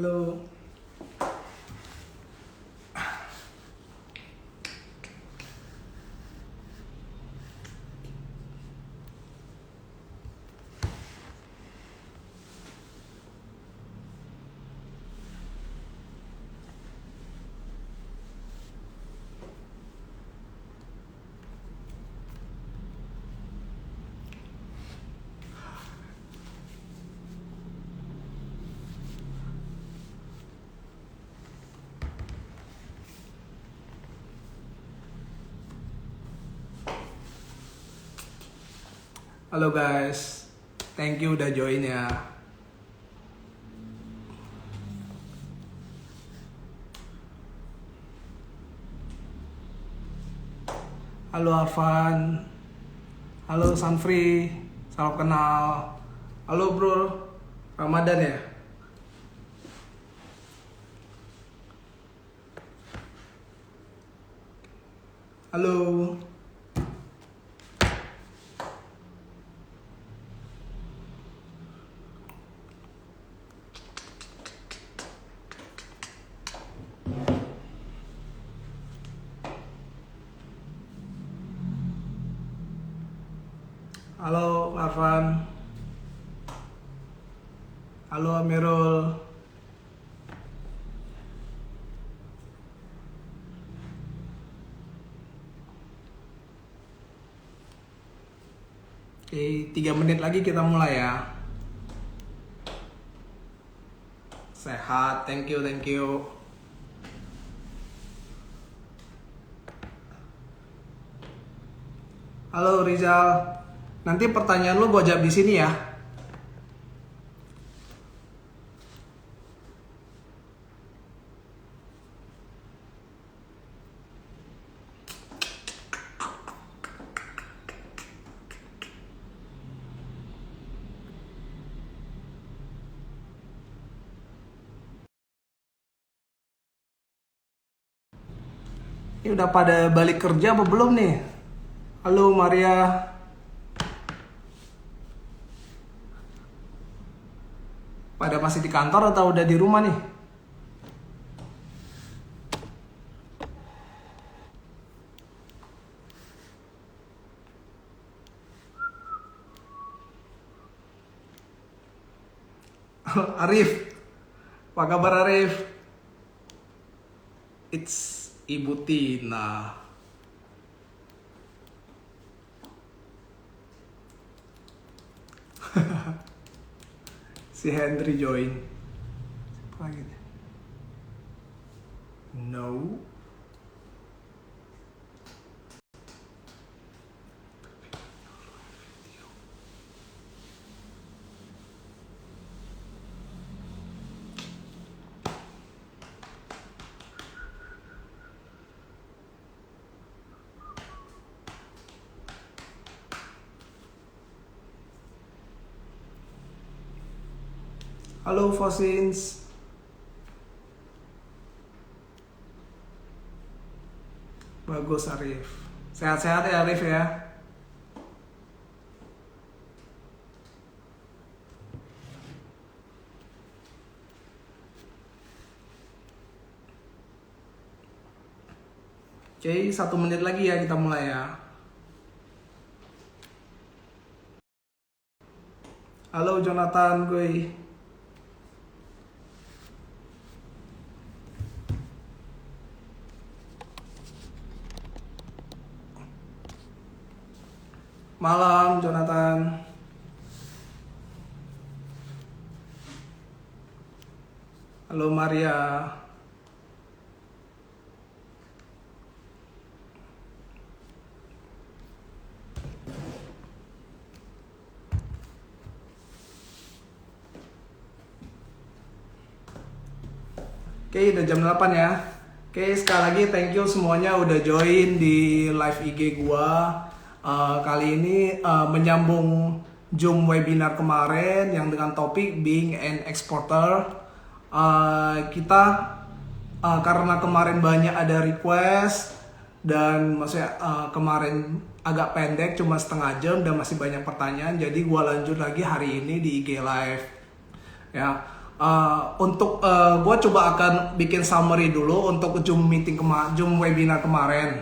Halo. Halo guys, thank you udah join ya. Halo Arfan, halo Sanfri, salam kenal. Halo bro, Ramadan ya? Halo. Halo Arfan. Halo Amirul. Oke, 3 menit lagi kita mulai ya. Sehat, thank you, thank you. Halo Rizal. Nanti pertanyaan lu gue jawab di sini ya. Ini udah pada balik kerja apa belum nih? Halo Maria. Pada masih di kantor atau udah di rumah nih? Arif, apa kabar Arif? It's Ibu Tina. Si Henry join. Siapa lagi nih? No. Halo Fosins. Bagus Arif. Sehat-sehat ya Arif ya. Oke, 1 menit lagi ya kita mulai ya. Halo Jonathan, gue. Malam Jonathan. Halo Maria. Oke, udah jam 8 ya. Oke, sekali lagi thank you semuanya udah join di live IG gua. Kali ini menyambung Zoom webinar kemarin yang dengan topik Being an Exporter. Kita karena kemarin banyak ada request dan maksudnya kemarin agak pendek cuma setengah jam dan masih banyak pertanyaan, jadi gua lanjut lagi hari ini di IG live ya. Untuk gue coba akan bikin summary dulu untuk Zoom Zoom webinar kemarin.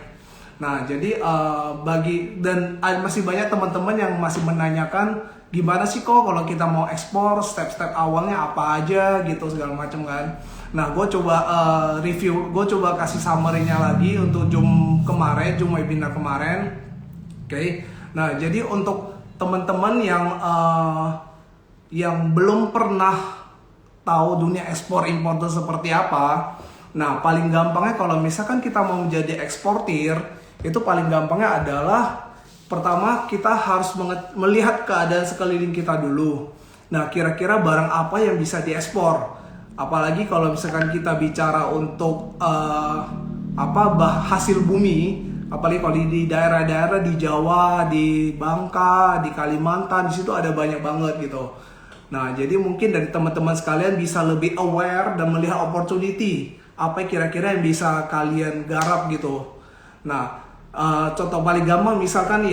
Nah, jadi masih banyak teman-teman yang masih menanyakan gimana sih kok kalau kita mau ekspor, step-step awalnya apa aja gitu segala macam kan. Nah, gue coba gue coba kasih summary-nya lagi untuk Zoom webinar kemarin. Oke. Nah, jadi untuk teman-teman yang belum pernah tahu dunia ekspor impor itu seperti apa. Nah, paling gampangnya kalau misalkan kita mau menjadi eksportir, itu paling gampangnya adalah pertama kita harus melihat keadaan sekeliling kita dulu. Nah, kira-kira barang apa yang bisa diekspor? Apalagi kalau misalkan kita bicara untuk hasil bumi, apalagi kalau di daerah-daerah di Jawa, di Bangka, di Kalimantan, di situ ada banyak banget gitu. Nah, jadi mungkin dari teman-teman sekalian bisa lebih aware dan melihat opportunity. Apa kira-kira yang bisa kalian garap gitu. Nah, contoh paling gampang misalkan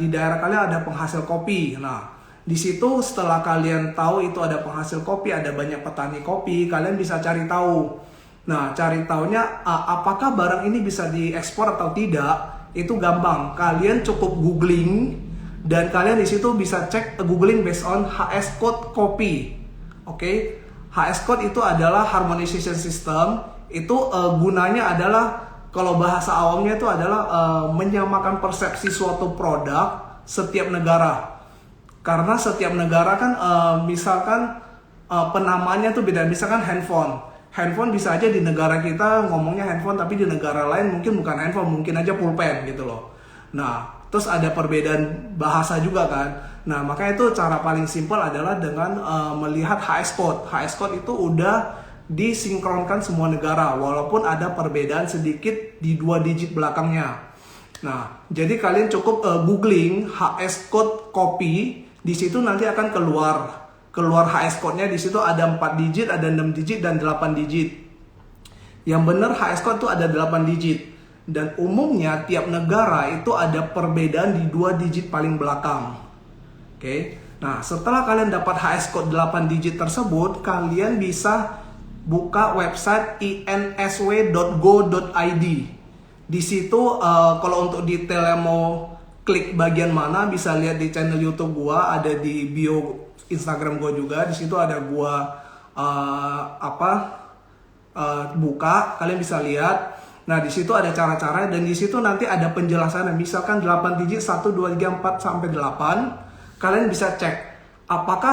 di daerah kalian ada penghasil kopi. Nah, di situ setelah kalian tahu itu ada penghasil kopi, ada banyak petani kopi, kalian bisa cari tahu. Nah, cari tahunya apakah barang ini bisa diekspor atau tidak, itu gampang. Kalian cukup googling. Dan kalian di situ bisa cek googling based on HS code kopi. Oke. HS code itu adalah harmonization system. Itu gunanya adalah kalau bahasa awamnya itu adalah menyamakan persepsi suatu produk setiap negara. Karena setiap negara kan misalkan penamaannya tuh beda. Misalkan handphone. Handphone bisa aja di negara kita ngomongnya handphone, tapi di negara lain mungkin bukan handphone, mungkin aja pulpen gitu loh. Nah, terus ada perbedaan bahasa juga kan. Nah, makanya itu cara paling simpel adalah dengan melihat HS code. HS code itu udah disinkronkan semua negara, walaupun ada perbedaan sedikit di 2 digit belakangnya. Nah, jadi kalian cukup googling HS code kopi, di situ nanti akan keluar HS code-nya. Di situ ada 4 digit, ada 6 digit dan 8 digit. Yang benar HS code itu ada 8 digit. Dan umumnya tiap negara itu ada perbedaan di 2 digit paling belakang. Oke. Nah, setelah kalian dapat HS code 8 digit tersebut, kalian bisa buka website insw.go.id. Di situ kalau untuk detailnya mau klik bagian mana bisa lihat di channel YouTube gua, ada di bio Instagram gua juga. Di situ ada gua buka, kalian bisa lihat. Nah, di situ ada cara-cara dan di situ nanti ada penjelasannya. Misalkan 8 digit 1 2 3 4 sampai 8, kalian bisa cek apakah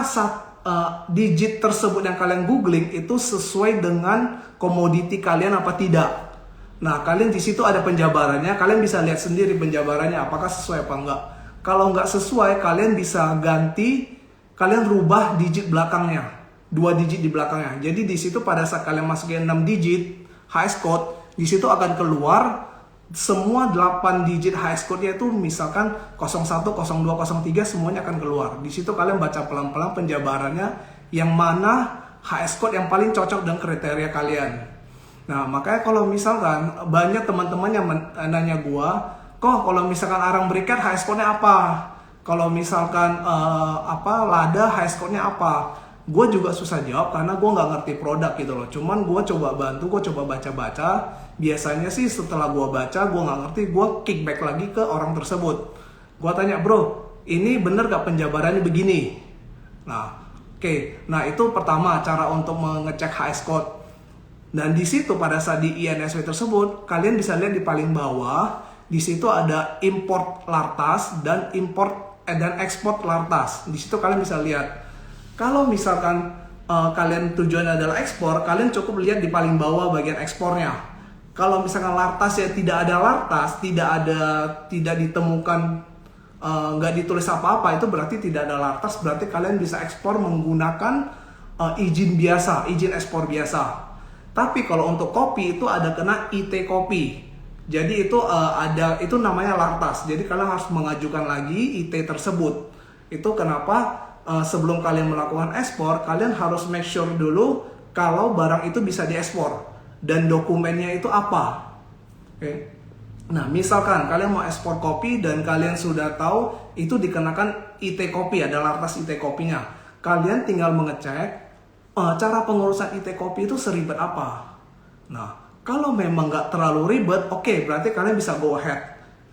digit tersebut yang kalian googling itu sesuai dengan komoditi kalian apa tidak. Nah, kalian di situ ada penjabarannya, kalian bisa lihat sendiri penjabarannya apakah sesuai apa enggak. Kalau enggak sesuai, kalian bisa ganti, kalian rubah digit belakangnya, 2 digit di belakangnya. Jadi di situ pada saat kalian masukin 6 digit HS code, di situ akan keluar semua 8 digit HS code-nya itu misalkan 01, 02, 03 semuanya akan keluar. Di situ kalian baca pelan-pelan penjabarannya yang mana HS code yang paling cocok dengan kriteria kalian. Nah, makanya kalau misalkan banyak teman-teman yang nanya gua, kok kalau misalkan arang berikat HS code-nya apa? Kalau misalkan lada HS code-nya apa? Gue juga susah jawab karena gue nggak ngerti produk gitu loh. Cuman gue coba bantu, gue coba baca-baca. Biasanya sih setelah gue baca, gue nggak ngerti, gue kickback lagi ke orang tersebut. Gue tanya, bro, ini bener gak penjabarannya begini? Nah, oke. Nah, itu pertama cara untuk mengecek HS code. Dan di situ pada saat di INSW tersebut, kalian bisa lihat di paling bawah, di situ ada import lartas dan ekspor lartas. Di situ kalian bisa lihat. Kalau misalkan kalian tujuan adalah ekspor, kalian cukup lihat di paling bawah bagian ekspornya. Kalau misalkan lartas ya tidak ada lartas, tidak ditemukan, nggak ditulis apa-apa, itu berarti tidak ada lartas, berarti kalian bisa ekspor menggunakan izin biasa, izin ekspor biasa. Tapi kalau untuk kopi itu ada kena IT kopi. Jadi itu namanya lartas. Jadi kalian harus mengajukan lagi IT tersebut. Itu kenapa sebelum kalian melakukan ekspor, kalian harus make sure dulu kalau barang itu bisa diekspor dan dokumennya itu apa. Oke. Nah, misalkan kalian mau ekspor kopi dan kalian sudah tahu itu dikenakan IT kopi, ada lartas IT kopinya. Kalian tinggal mengecek cara pengurusan IT Kopi itu seribet apa? Nah, kalau memang nggak terlalu ribet, oke, berarti kalian bisa go ahead.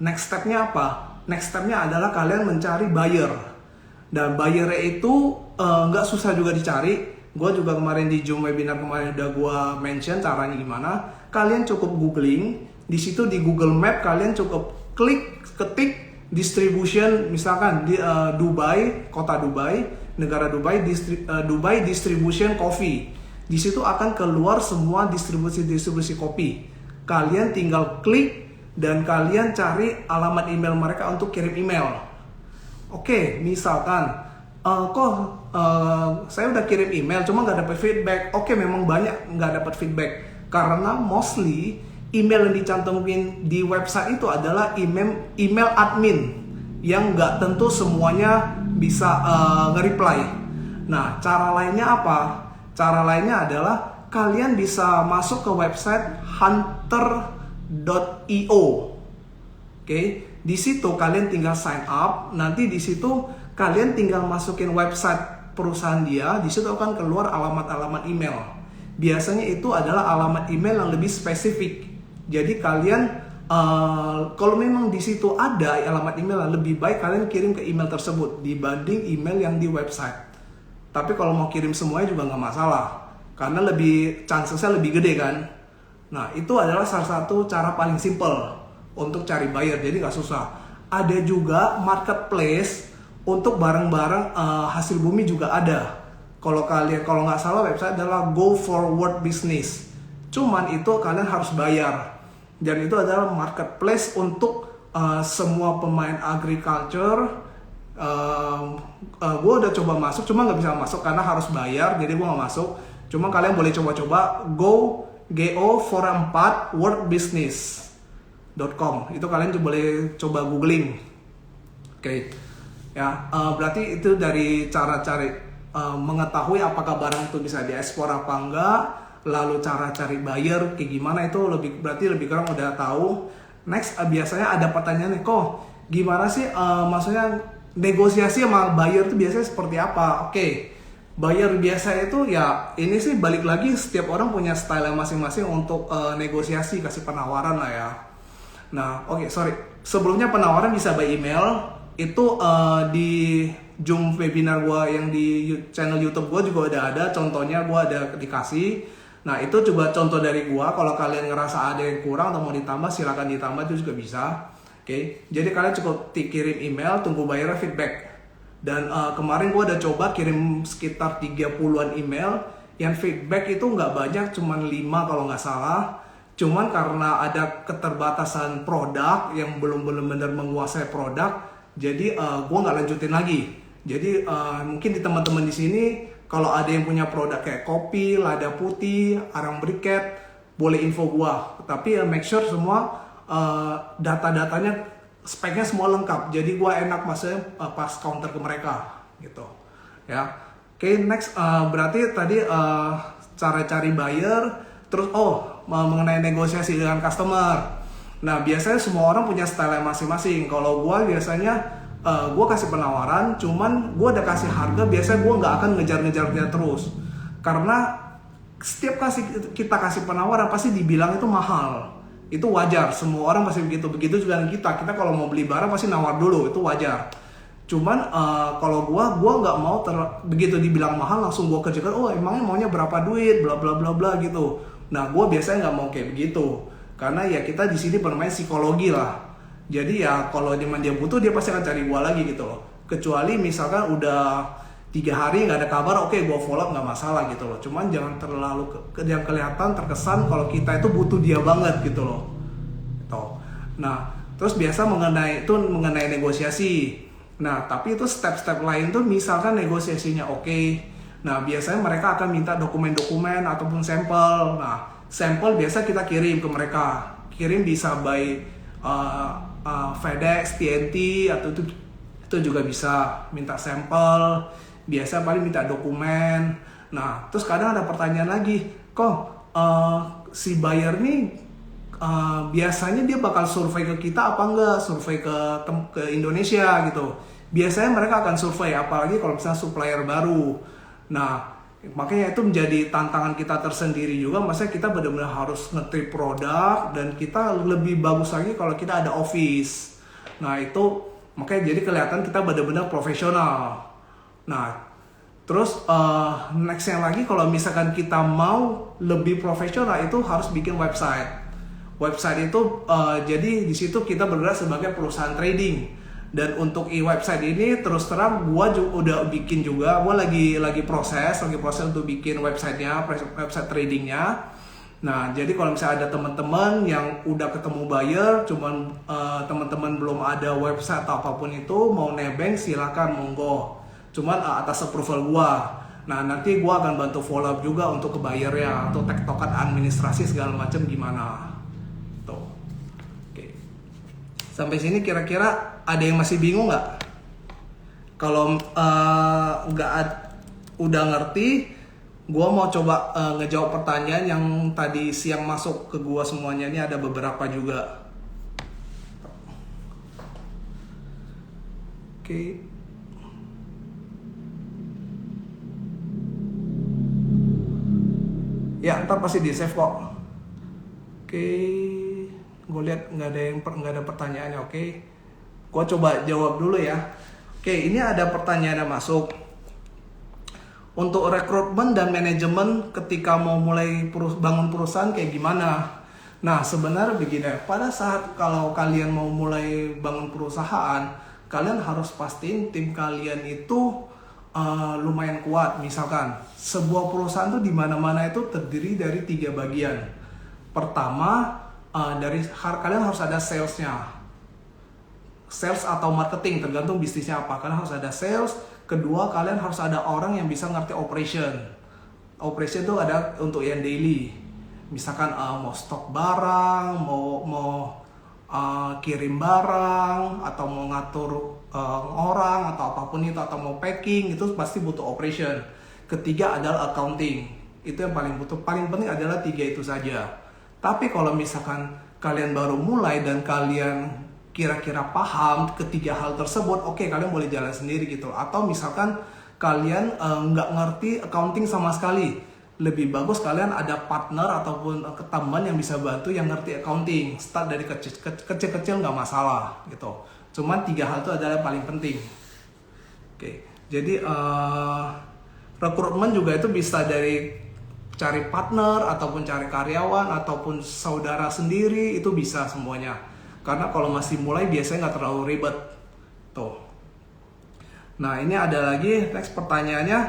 Next step-nya apa? Next step-nya adalah kalian mencari buyer. Dan buyer itu nggak susah juga dicari. Gue juga kemarin di Zoom webinar kemarin udah gue mention caranya gimana. Kalian cukup googling, di situ di Google Map kalian cukup ketik distribution, misalkan di Dubai, kota Dubai, negara Dubai, Dubai distribution coffee. Di situ akan keluar semua distribusi kopi. Kalian tinggal klik dan kalian cari alamat email mereka untuk kirim email. Oke, misalkan saya udah kirim email cuma nggak dapat feedback. Oke, memang banyak nggak dapat feedback karena mostly email yang dicantumin di website itu adalah email admin yang nggak tentu semuanya bisa nge-reply. Nah, cara lainnya apa? Cara lainnya adalah kalian bisa masuk ke website hunter.io. Oke, di situ kalian tinggal sign up. Nanti di situ kalian tinggal masukin website perusahaan dia. Di situ akan keluar alamat-alamat email. Biasanya itu adalah alamat email yang lebih spesifik. Jadi kalian kalau memang di situ ada alamat email, lebih baik kalian kirim ke email tersebut dibanding email yang di website. Tapi kalau mau kirim semuanya juga nggak masalah, karena chancesnya lebih gede kan. Nah, itu adalah salah satu cara paling simple untuk cari buyer, jadi nggak susah. Ada juga marketplace untuk barang-barang hasil bumi juga ada. Kalau nggak salah website adalah Go Forward Business. Cuman itu kalian harus bayar. Dan itu adalah marketplace untuk semua pemain agriculture. Gue udah coba masuk, cuma nggak bisa masuk karena harus bayar, jadi gue nggak masuk. Cuma kalian boleh coba-coba go44wordbusiness.com. Itu kalian boleh coba googling. Oke. Ya, berarti itu dari cara cari mengetahui apakah barang itu bisa diekspor apa enggak, lalu cara cari buyer kayak gimana, itu berarti lebih kurang udah tahu. Next, biasanya ada pertanyaan nih, kok gimana sih maksudnya negosiasi sama buyer itu biasanya seperti apa? Oke, buyer biasa itu ya ini sih balik lagi setiap orang punya style masing-masing untuk negosiasi, kasih penawaran lah ya. Nah, sebelumnya penawaran bisa by email. Itu di Zoom webinar gue yang di channel YouTube gue juga udah ada contohnya, gue ada dikasih. Nah, itu coba contoh dari gue. Kalau kalian ngerasa ada yang kurang atau mau ditambah, silakan ditambah, itu juga bisa. Oke, jadi kalian cukup kirim email, tunggu buyer feedback. Dan kemarin gue udah coba kirim sekitar 30-an email, yang feedback itu nggak banyak, cuman 5 kalau nggak salah. Cuman karena ada keterbatasan produk yang belum benar-benar menguasai produk, jadi gue nggak lanjutin lagi. Jadi mungkin di teman-teman di sini kalau ada yang punya produk kayak kopi, lada putih, arang briket, boleh info gue. Tapi make sure semua data-datanya, speknya semua lengkap. Jadi gue enak maksudnya pas counter ke mereka gitu. Ya, oke, next berarti tadi cara cari buyer, terus mengenai negosiasi dengan customer. Nah, biasanya semua orang punya style masing-masing. Kalau gue biasanya gue kasih penawaran, cuman gue udah kasih harga, biasanya gue nggak akan ngejar-ngejar dia terus. Karena setiap kita kasih penawaran pasti dibilang itu mahal. Itu wajar, semua orang pasti begitu. Begitu juga dengan kita kalau mau beli barang pasti nawar dulu, itu wajar. Cuman kalau gue nggak mau begitu dibilang mahal langsung gue kerjakan. Emangnya maunya berapa duit, bla bla bla bla gitu. Nah, gue biasanya nggak mau kayak begitu. Karena ya kita di sini bermain psikologi lah. Jadi ya kalau dia butuh, dia pasti akan cari gua lagi gitu loh. Kecuali misalkan udah 3 hari nggak ada kabar, oke, gua follow up nggak masalah gitu loh. Cuman jangan terlalu yang kelihatan terkesan kalau kita itu butuh dia banget gitu loh. Nah, terus biasa mengenai negosiasi. Nah, tapi itu step-step lain tuh misalkan negosiasinya oke. Nah, biasanya mereka akan minta dokumen-dokumen ataupun sampel. Nah, sampel biasa kita kirim ke mereka. Kirim bisa by FedEx, TNT, atau itu juga bisa minta sampel. Biasa paling minta dokumen. Nah, terus kadang ada pertanyaan lagi, kok si buyer nih biasanya dia bakal survei ke kita apa enggak? Survei ke Indonesia gitu. Biasanya mereka akan survei, apalagi kalau misalnya supplier baru. Nah, Makanya itu menjadi tantangan kita tersendiri juga. Maksudnya kita benar-benar harus nge-treat produk, dan kita lebih bagus lagi kalau kita ada office. Nah itu makanya jadi kelihatan kita benar-benar profesional. Nah terus nextnya lagi, kalau misalkan kita mau lebih profesional, itu harus bikin website. Website itu jadi di situ kita bergerak sebagai perusahaan trading. Dan untuk website ini terus terang gua udah bikin juga, gua lagi proses untuk bikin websitenya, website tradingnya. Nah jadi kalau misalnya ada teman-teman yang udah ketemu buyer, cuman teman-teman belum ada website atau apapun itu, mau nebeng silakan, monggo. Cuman atas approval gua. Nah nanti gua akan bantu follow up juga untuk ke buyernya, atau tektokan administrasi segala macam gimana. Tuh. Oke. Sampai sini kira-kira ada yang masih bingung nggak? Kalau udah ngerti, gua mau coba ngejawab pertanyaan yang tadi siang masuk ke gua semuanya. Ini ada beberapa juga. Oke. Ya, ntar pasti di save kok. Oke, gue lihat nggak ada pertanyaannya. Oke, gue coba jawab dulu ya. Oke, ini ada pertanyaan yang masuk. Untuk rekrutmen dan manajemen ketika mau mulai bangun perusahaan kayak gimana? Nah, sebenarnya begini, pada saat kalau kalian mau mulai bangun perusahaan, kalian harus pastiin tim kalian itu lumayan kuat. Misalkan sebuah perusahaan tuh di mana-mana itu terdiri dari 3 bagian. Pertama, kalian harus ada salesnya, sales atau marketing tergantung bisnisnya apa. Kalian harus ada sales. Kedua, kalian harus ada orang yang bisa ngerti operation. Operation tuh ada untuk yang daily. Misalkan mau stok barang, mau kirim barang, atau mau ngatur orang atau apapun itu, atau mau packing, itu pasti butuh operation. Ketiga adalah accounting. Itu yang paling penting adalah 3 itu saja. Tapi kalau misalkan kalian baru mulai dan kalian kira-kira paham ketiga hal tersebut, oke, kalian boleh jalan sendiri gitu. Atau misalkan kalian nggak ngerti accounting sama sekali, lebih bagus kalian ada partner ataupun teman yang bisa bantu yang ngerti accounting. Start dari kecil-kecil nggak masalah gitu. Cuman 3 hal itu adalah paling penting. Oke, jadi rekrutmen juga itu bisa dari cari partner ataupun cari karyawan ataupun saudara sendiri, itu bisa semuanya. Karena kalau masih mulai biasanya nggak terlalu ribet. Tuh. Nah ini ada lagi next pertanyaannya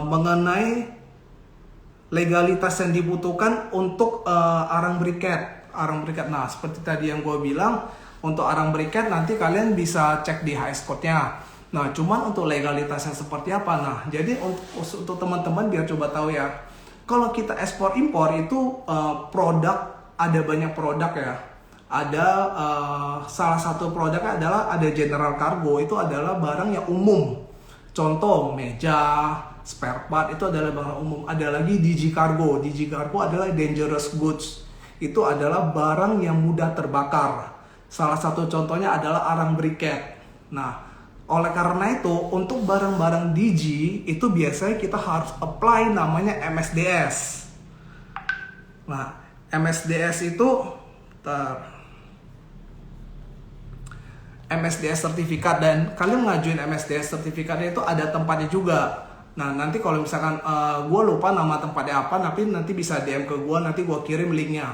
mengenai legalitas yang dibutuhkan untuk arang briket. Nah seperti tadi yang gue bilang, untuk arang briket nanti kalian bisa cek di HS Code-nya. Nah cuman untuk legalitasnya seperti apa? Nah jadi untuk teman-teman biar coba tahu ya. Kalau kita ekspor impor itu produk, ada banyak produk ya. Ada salah satu produknya adalah ada general cargo, itu adalah barang yang umum. Contoh meja, spare part itu adalah barang umum. Ada lagi DG cargo. DG cargo adalah dangerous goods. Itu adalah barang yang mudah terbakar. Salah satu contohnya adalah arang briket. Nah, oleh karena itu untuk barang-barang DG itu biasanya kita harus apply namanya MSDS. Nah, MSDS itu MSDS sertifikat, dan kalian ngajuin MSDS sertifikatnya itu ada tempatnya juga. Nah nanti kalau misalkan gue lupa nama tempatnya apa, nanti bisa DM ke gue, nanti gue kirim linknya.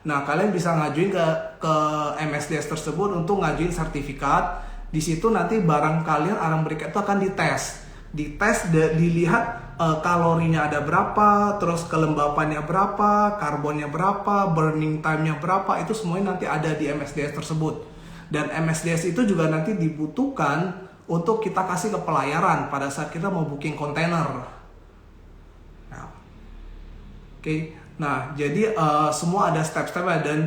Nah kalian bisa ngajuin ke MSDS tersebut untuk ngajuin sertifikat. Di situ nanti barang kalian arang briket itu akan dites, dilihat kalorinya ada berapa, terus kelembapannya berapa, karbonnya berapa, burning time-nya berapa, itu semuanya nanti ada di MSDS tersebut. Dan MSDS itu juga nanti dibutuhkan untuk kita kasih ke pelayaran pada saat kita mau booking kontainer. Nah, oke. Nah, jadi semua ada step-stepnya, dan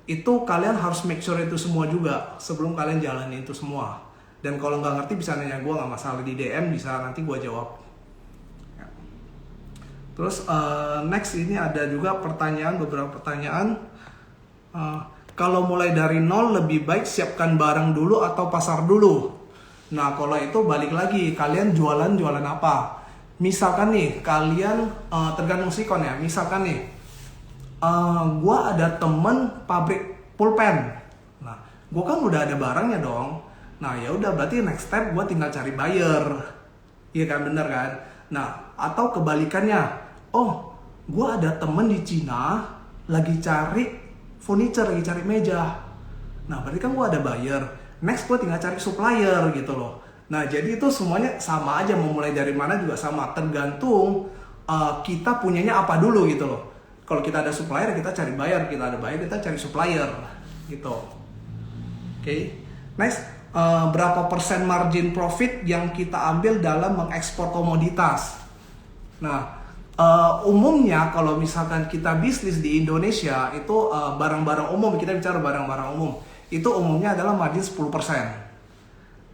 itu kalian harus make sure itu semua juga sebelum kalian jalanin itu semua. Dan kalau nggak ngerti bisa nanya gue, nggak masalah, di DM bisa, nanti gue jawab. Ya. Terus next ini ada juga beberapa pertanyaan. Kalau mulai dari nol lebih baik siapkan barang dulu atau pasar dulu? Nah kalau itu balik lagi, kalian jualan apa? misalkan nih kalian tergantung sikon ya. Misalkan nih gua ada temen pabrik pulpen. Nah, gua kan udah ada barangnya dong. Nah, ya udah berarti next step gua tinggal cari buyer. Iya kan, bener kan? Nah, atau kebalikannya. Oh, gua ada temen di Cina lagi cari furniture, lagi cari meja. Nah, berarti kan gua ada buyer. Next gua tinggal cari supplier gitu loh. Nah, jadi itu semuanya sama aja, mau mulai dari mana juga sama. Tergantung kita punyanya apa dulu gitu loh. Kalau kita ada supplier, kita cari buyer. Kita ada buyer, kita cari supplier gitu. Oke. Next, berapa persen margin profit yang kita ambil dalam mengekspor komoditas? Nah, umumnya kalau misalkan kita bisnis di Indonesia itu barang-barang umum, kita bicara barang-barang umum, itu umumnya adalah margin 10%.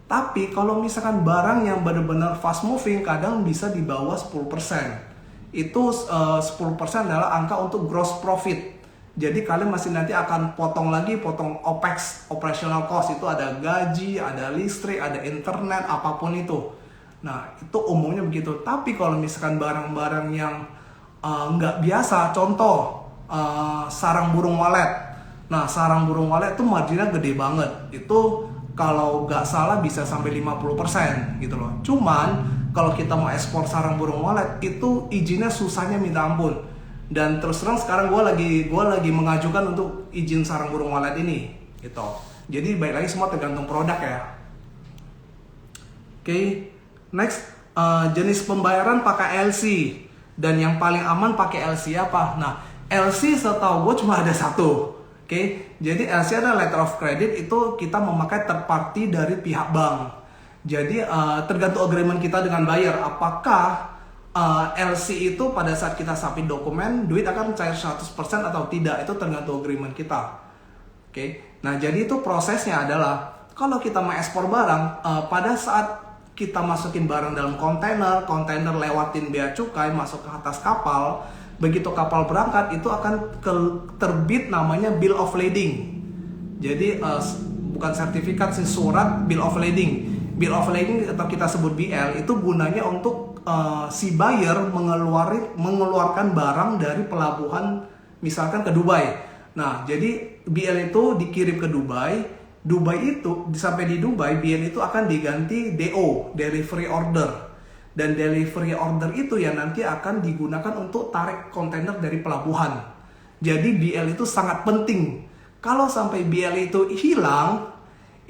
Tapi kalau misalkan barang yang benar-benar fast moving kadang bisa di bawah 10%. Itu 10% adalah angka untuk gross profit. Jadi kalian masih nanti akan potong OPEX, operational cost. Itu ada gaji, ada listrik, ada internet, apapun itu. Nah, itu umumnya begitu. Tapi kalau misalkan barang-barang yang nggak biasa, contoh sarang burung walet. Nah, sarang burung walet itu marginnya gede banget. Itu kalau nggak salah bisa sampai 50% gitu loh. Cuman kalau kita mau ekspor sarang burung walet itu izinnya susahnya minta ampun. Dan terus terang sekarang gue lagi mengajukan untuk izin sarang burung walet ini gitu. Jadi baik lagi semua tergantung produk ya. Oke. Next, jenis pembayaran pakai LC dan yang paling aman pakai LC apa? Nah, LC setahu gue cuma ada satu. Oke, jadi LC adalah letter of credit, itu kita memakai third party dari pihak bank. Jadi tergantung agreement kita dengan buyer, apakah LC itu pada saat kita submit dokumen, duit akan cair 100% atau tidak, itu tergantung agreement kita. Oke, nah jadi itu prosesnya adalah, kalau kita mau ekspor barang, pada saat kita masukin barang dalam kontainer lewatin bea cukai, masuk ke atas kapal, begitu kapal berangkat itu akan terbit namanya bill of lading. Jadi bukan sertifikat sih, surat bill of lading. Bill of lading atau kita sebut BL itu gunanya untuk si buyer mengeluarkan barang dari pelabuhan misalkan ke Dubai. Nah, jadi BL itu dikirim ke Dubai. Itu sampai di Dubai, BL itu akan diganti DO, delivery order. Dan delivery order itu ya nanti akan digunakan untuk tarik kontainer dari pelabuhan. Jadi BL itu sangat penting. Kalau sampai BL itu hilang,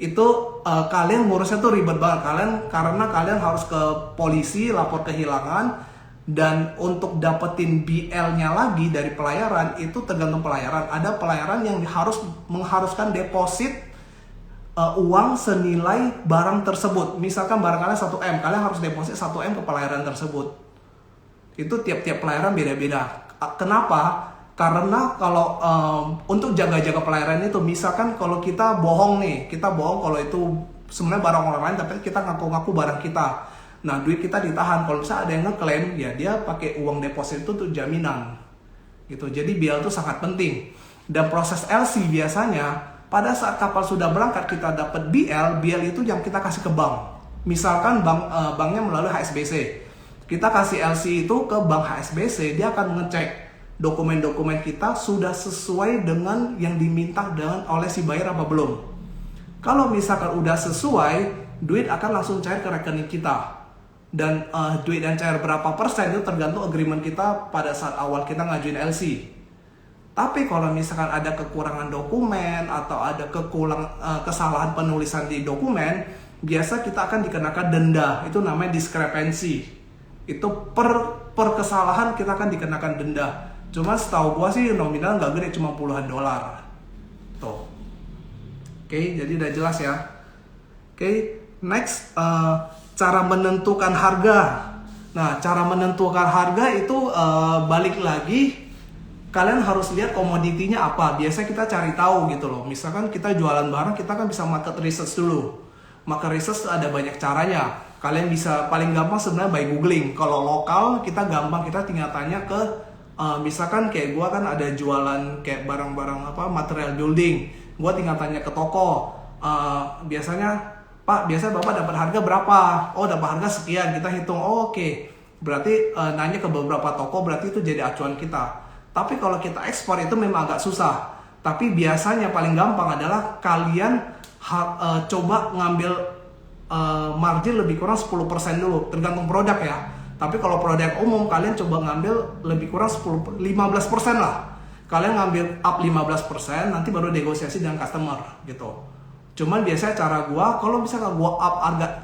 itu kalian ngurusnya tuh ribet banget. Karena kalian harus ke polisi, lapor kehilangan. Dan untuk dapetin BL-nya lagi dari pelayaran, itu tergantung pelayaran. Ada pelayaran yang mengharuskan deposit uang senilai barang tersebut. Misalkan barang kalian 1M, kalian harus deposit 1M ke pelayaran tersebut. Itu tiap-tiap pelayaran beda-beda. Kenapa? Karena kalau untuk jaga-jaga pelayaran itu, misalkan kalau kita bohong kalau itu sebenarnya barang orang lain, tapi kita ngaku-ngaku barang kita. Nah, duit kita ditahan. Kalau misalnya ada yang ngeklaim, ya dia pakai uang deposit itu untuk jaminan. Gitu. Jadi BL itu sangat penting. Dan proses LC biasanya pada saat kapal sudah berangkat kita dapat BL itu yang kita kasih ke bank. Misalkan banknya melalui HSBC. Kita kasih LC itu ke bank HSBC, dia akan mengecek dokumen-dokumen kita sudah sesuai dengan yang diminta oleh si buyer apa belum. Kalau misalkan udah sesuai, duit akan langsung cair ke rekening kita. Dan duit yang cair berapa persen itu tergantung agreement kita pada saat awal kita ngajuin LC. Tapi kalau misalkan ada kekurangan dokumen atau ada kesalahan penulisan di dokumen, biasa kita akan dikenakan denda. Itu namanya discrepancy. Itu per kesalahan kita akan dikenakan denda. Cuma setahu gua sih nominal nggak gede, cuma puluhan dolar. Tuh. Oke, jadi udah jelas ya. Oke, next cara menentukan harga. Nah, cara menentukan harga itu balik lagi. Kalian harus lihat komoditinya apa. Biasa kita cari tahu gitu loh. Misalkan kita jualan barang, kita kan bisa market research dulu. Market research ada banyak caranya. Kalian bisa paling gampang sebenarnya by googling. Kalau lokal kita gampang, kita tinggal tanya ke misalkan kayak gua kan ada jualan kayak barang-barang material building. Gua tinggal tanya ke toko. Biasanya, Pak, biasa Bapak dapat harga berapa? Oh, dapat harga sekian. Kita hitung. Oh, oke. berarti nanya ke beberapa toko, berarti itu jadi acuan kita. Tapi kalau kita ekspor itu memang agak susah. Tapi biasanya paling gampang adalah kalian coba ngambil margin lebih kurang 10% dulu, tergantung produk ya. Tapi kalau produk umum kalian coba ngambil lebih kurang 15% lah. Kalian ngambil up 15%, nanti baru negosiasi dengan customer gitu. Cuman biasanya cara gua, kalau misalnya gua up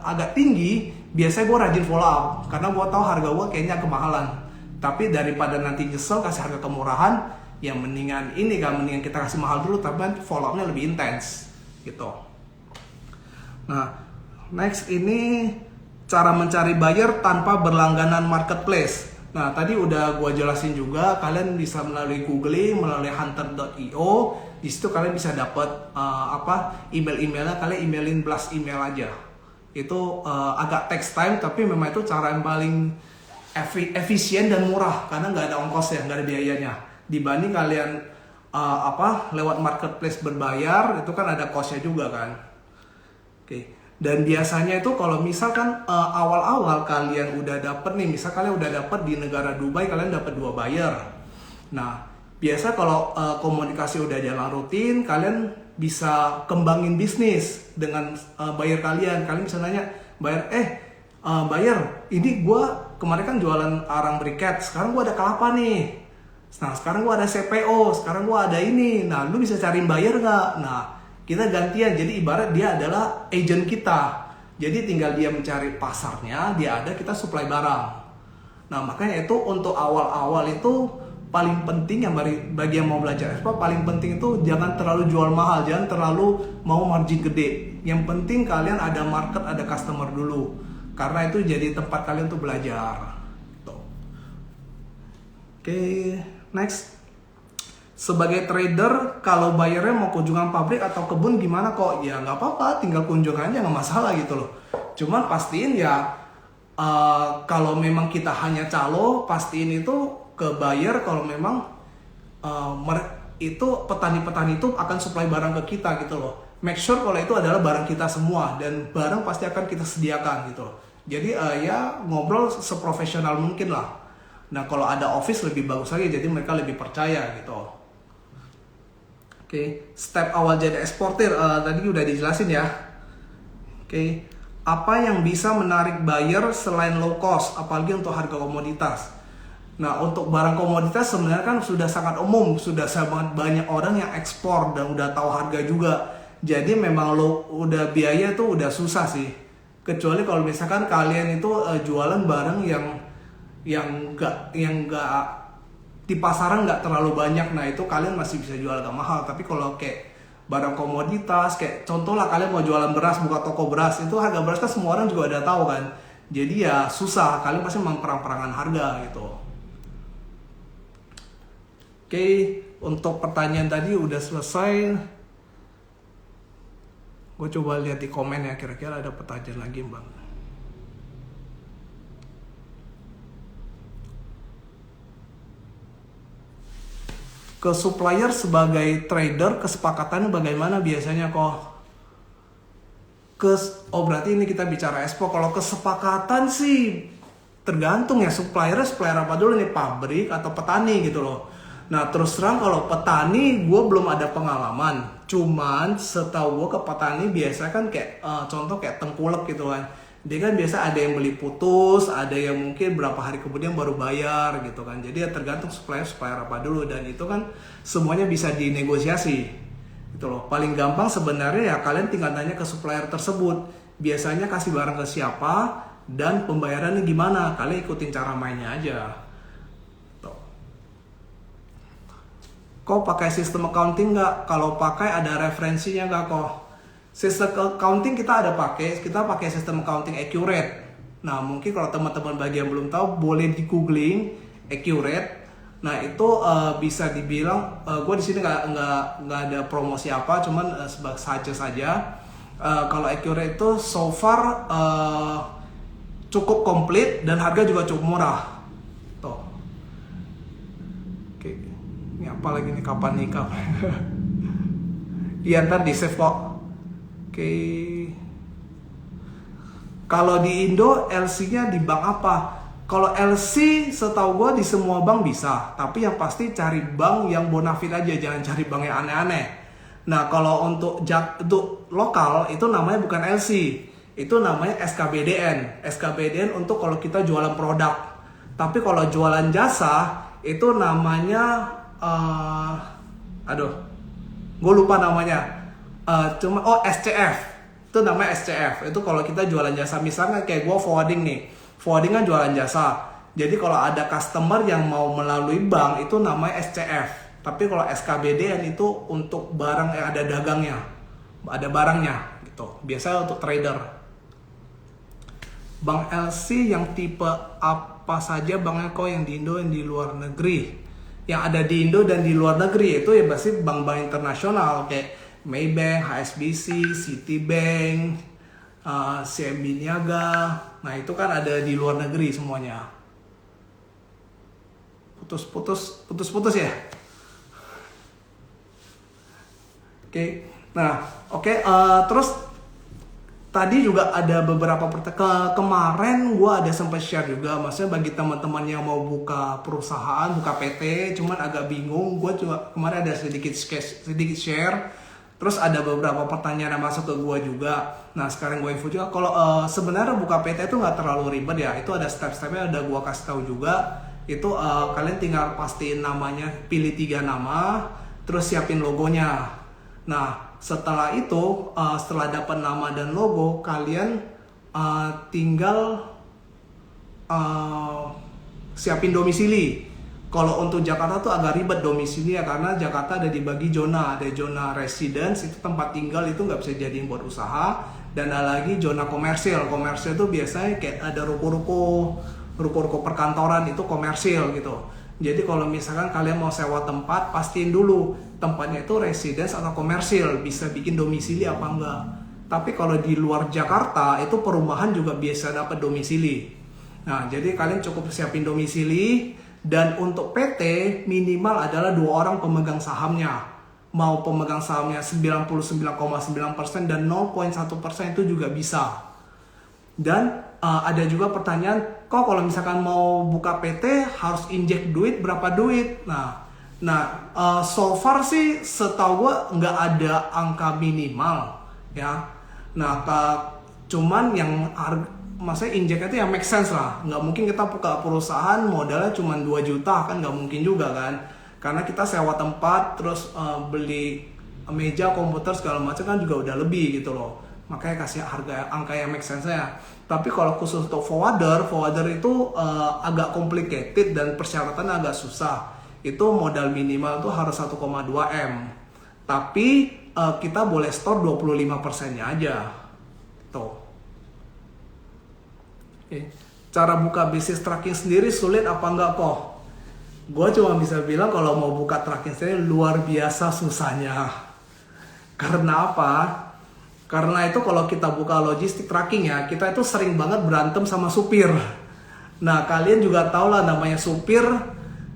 agak tinggi, biasanya gua rajin follow up. Karena gua tahu harga gua kayaknya kemahalan. Tapi daripada nanti nyesel kasih harga kemurahan, ya mendingan mendingan kita kasih mahal dulu, tapi follow up-nya lebih intens gitu. Nah, next ini cara mencari buyer tanpa berlangganan marketplace. Nah, tadi udah gua jelasin juga, kalian bisa melalui googling, melalui hunter.io. Di situ kalian bisa dapat email-emailnya, kalian emailin blast email aja. Itu agak takes time, tapi memang itu cara yang paling efisien dan murah karena nggak ada ongkosnya, nggak ada biayanya. Dibanding kalian lewat marketplace berbayar, itu kan ada costnya juga kan. Oke. Dan biasanya itu kalau misalkan awal-awal kalian udah dapet nih, misal kalian udah dapet di negara Dubai, kalian dapat 2 buyer. Nah, biasa kalau komunikasi udah jalan rutin, kalian bisa kembangin bisnis dengan buyer kalian. Kalian bisa nanya, buyer, ini gue kemarin kan jualan arang briket, sekarang gue ada kelapa nih. Nah, sekarang gue ada CPO, sekarang gue ada ini. Nah, lu bisa cariin buyer nggak? Nah, kita gantian, jadi ibarat dia adalah agent kita. Jadi tinggal dia mencari pasarnya, dia ada, kita supply barang. Nah, makanya itu untuk awal-awal itu paling penting, yang bagi yang mau belajar ekspor, paling penting itu jangan terlalu jual mahal, jangan terlalu mau margin gede. Yang penting kalian ada market, ada customer dulu. Karena itu jadi tempat kalian untuk belajar. Oke, next. Sebagai trader, kalau bayarnya mau kunjungan pabrik atau kebun gimana kok? Ya nggak apa-apa, tinggal kunjungan aja, nggak masalah gitu loh. Cuman pastiin ya, kalau memang kita hanya calo, pastiin itu ke buyer kalau memang itu petani-petani itu akan supply barang ke kita gitu loh. Make sure kalau itu adalah barang kita semua dan barang pasti akan kita sediakan gitu loh. Jadi ya ngobrol seprofesional mungkin lah. Nah, kalau ada office lebih bagus lagi, jadi mereka lebih percaya gitu. Oke, step awal jadi eksportir tadi udah dijelasin ya. Oke, apa yang bisa menarik buyer selain low cost, apalagi untuk harga komoditas? Nah, untuk barang komoditas sebenarnya kan sudah sangat umum, sudah sangat banyak orang yang ekspor dan udah tahu harga juga. Jadi memang udah biaya itu udah susah sih. Kecuali kalau misalkan kalian itu jualan barang yang enggak di pasaran nggak terlalu banyak, nah itu kalian masih bisa jual agak mahal. Tapi kalau kayak barang komoditas, kayak contoh lah kalian mau jualan beras, buka toko beras, itu harga beras kan semua orang juga udah tahu kan. Jadi ya susah, kalian pasti memang perang-perangan harga gitu. Oke, untuk pertanyaan tadi udah selesai. Gue coba lihat di komen ya, kira-kira ada pertanyaan lagi bang. Ke supplier sebagai trader, kesepakatannya bagaimana biasanya kok? Berarti ini kita bicara ekspor. Kalau kesepakatan sih tergantung ya, supplier apa dulu nih, pabrik atau petani gitu loh. Nah, terus terang kalau petani gue belum ada pengalaman. Cuman setahu gue ke petani biasa kan kayak contoh kayak tengkulak gitu kan. Dia kan biasa ada yang beli putus, ada yang mungkin berapa hari kemudian baru bayar gitu kan. Jadi ya tergantung supplier apa dulu, dan itu kan semuanya bisa dinegosiasi gitu loh. Paling gampang sebenarnya ya kalian tinggal nanya ke supplier tersebut, biasanya kasih barang ke siapa dan pembayarannya gimana. Kalian ikutin cara mainnya aja. Tuh. Kok pakai sistem accounting nggak? Kalau pakai ada referensinya nggak kok? Sistem accounting kita pakai sistem accounting Accurate. Nah, mungkin kalau teman-teman bagi yang belum tahu, boleh di googling Accurate. Nah, itu bisa dibilang, gue di sini nggak ada promosi apa, cuman saja. Kalau Accurate itu so far cukup komplit dan harga juga cukup murah. Tuh. Oke, ini apa lagi nih, kapan nikah? Iya, ntar di save kok. Oke. Kalau di Indo LC-nya di bank apa? Kalau LC setahu gue di semua bank bisa, tapi yang pasti cari bank yang bonafit aja, jangan cari bank yang aneh-aneh. Nah kalau untuk lokal itu namanya bukan LC, itu namanya SKBDN. SKBDN untuk kalau kita jualan produk. Tapi kalau jualan jasa itu namanya, gue lupa namanya. SCF. Itu namanya SCF. Itu kalau kita jualan jasa, misalnya kayak gue forwarding nih. Forwarding kan jualan jasa. Jadi kalau ada customer yang mau melalui bank itu namanya SCF. Tapi kalau SKBDN itu untuk barang yang ada dagangnya, ada barangnya gitu. Biasanya untuk trader. Bank LC yang tipe apa saja banknya kok, yang di Indo, yang di luar negeri? Yang ada di Indo dan di luar negeri itu ya pasti bank-bank internasional kayak Maybank, HSBC, Citibank, CMB Niaga. Nah itu kan ada di luar negeri semuanya. Putus ya. Oke. Nah, terus tadi juga ada beberapa kemarin gue ada sempat share juga, maksudnya bagi teman-teman yang mau buka perusahaan, buka PT, cuman agak bingung. Gue juga kemarin ada sedikit share. Terus ada beberapa pertanyaan yang masuk ke gue juga. Nah sekarang gue info juga, kalau sebenarnya buka PT itu nggak terlalu ribet ya. Itu ada step-stepnya, ada gue kasih tahu juga. Itu kalian tinggal pastiin namanya, pilih 3 nama, terus siapin logonya. Nah setelah itu, setelah dapat nama dan logo, kalian tinggal siapin domisili. Kalau untuk Jakarta tuh agak ribet domisili ya, karena Jakarta ada dibagi zona. Ada zona residence, itu tempat tinggal, itu nggak bisa jadiin buat usaha. Dan ada lagi zona komersil. Komersil itu biasanya kayak ada ruko-ruko perkantoran, itu komersil gitu. Jadi kalau misalkan kalian mau sewa tempat, pastiin dulu tempatnya itu residence atau komersil, bisa bikin domisili apa enggak. Tapi kalau di luar Jakarta, itu perumahan juga biasa dapat domisili. Nah, jadi kalian cukup siapin domisili. Dan untuk PT minimal adalah 2 orang pemegang sahamnya. Mau pemegang sahamnya 99,9% dan 0,1% itu juga bisa. Dan ada juga pertanyaan, kok kalau misalkan mau buka PT harus injek duit, berapa duit? Nah so far sih setahu gue nggak ada angka minimal ya. Nah cuman yang maksudnya injeknya itu yang make sense lah. Nggak mungkin kita buka perusahaan modalnya cuma 2 juta, kan nggak mungkin juga kan. Karena kita sewa tempat, terus beli meja, komputer, segala macam kan juga udah lebih gitu loh. Makanya kasih harga angka yang make sense ya. Tapi kalau khusus untuk forwarder itu agak complicated dan persyaratannya agak susah. Itu modal minimal tuh harus 1,2 M. Tapi kita boleh store 25%-nya aja. Tuh. Oke. Cara buka bisnis tracking sendiri sulit apa enggak kok? Gue cuma bisa bilang kalau mau buka tracking sendiri luar biasa susahnya. Karena apa? Karena itu kalau kita buka logistik tracking ya, kita itu sering banget berantem sama supir. Nah kalian juga tahu lah namanya supir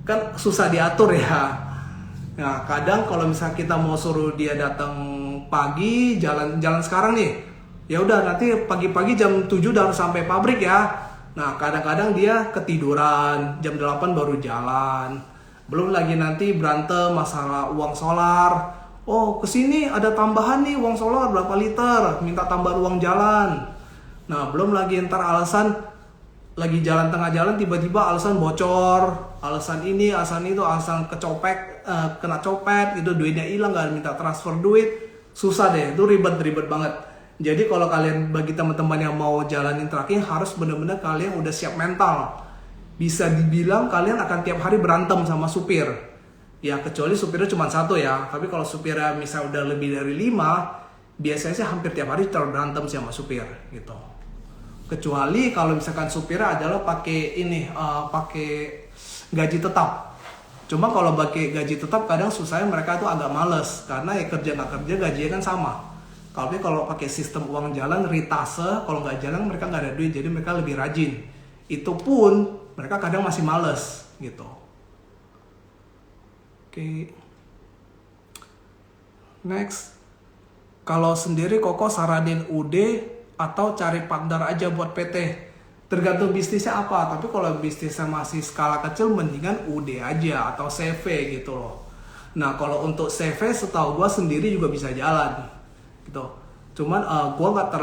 kan susah diatur ya. Nah kadang kalau misalnya kita mau suruh dia datang pagi, jalan sekarang nih, ya udah nanti pagi-pagi jam 7 udah harus sampai pabrik ya. Nah kadang-kadang dia ketiduran, jam 8 baru jalan. Belum lagi nanti berantem masalah uang solar. Oh kesini ada tambahan nih uang solar berapa liter, minta tambah uang jalan. Nah belum lagi ntar alasan lagi jalan tengah jalan tiba-tiba alasan bocor, alasan ini, alasan itu, alasan kena copet gitu, duitnya hilang, nggak minta transfer duit, susah deh, itu ribet banget. Jadi kalau kalian, bagi teman-teman yang mau jalanin tracking, harus bener-bener kalian udah siap mental. Bisa dibilang kalian akan tiap hari berantem sama supir. Ya kecuali supirnya cuma 1 ya. Tapi kalau supirnya misal udah lebih dari 5, biasanya sih hampir tiap hari berantem sama supir gitu. Kecuali kalau misalkan supirnya adalah pakai gaji tetap. Cuma kalau pakai gaji tetap kadang susahnya mereka tuh agak males, karena ya kerja nggak kerja gajinya kan sama. Kalau pakai sistem uang jalan, ritase, kalau nggak jalan mereka nggak ada duit, jadi mereka lebih rajin. Itu pun mereka kadang masih males gitu. Oke. Next. Kalau sendiri Koko saranin UD atau cari partner aja buat PT? Tergantung bisnisnya apa, tapi kalau bisnisnya masih skala kecil mendingan UD aja atau CV gitu loh. Nah kalau untuk CV setahu gue sendiri juga bisa jalan gitu. Cuman gue nggak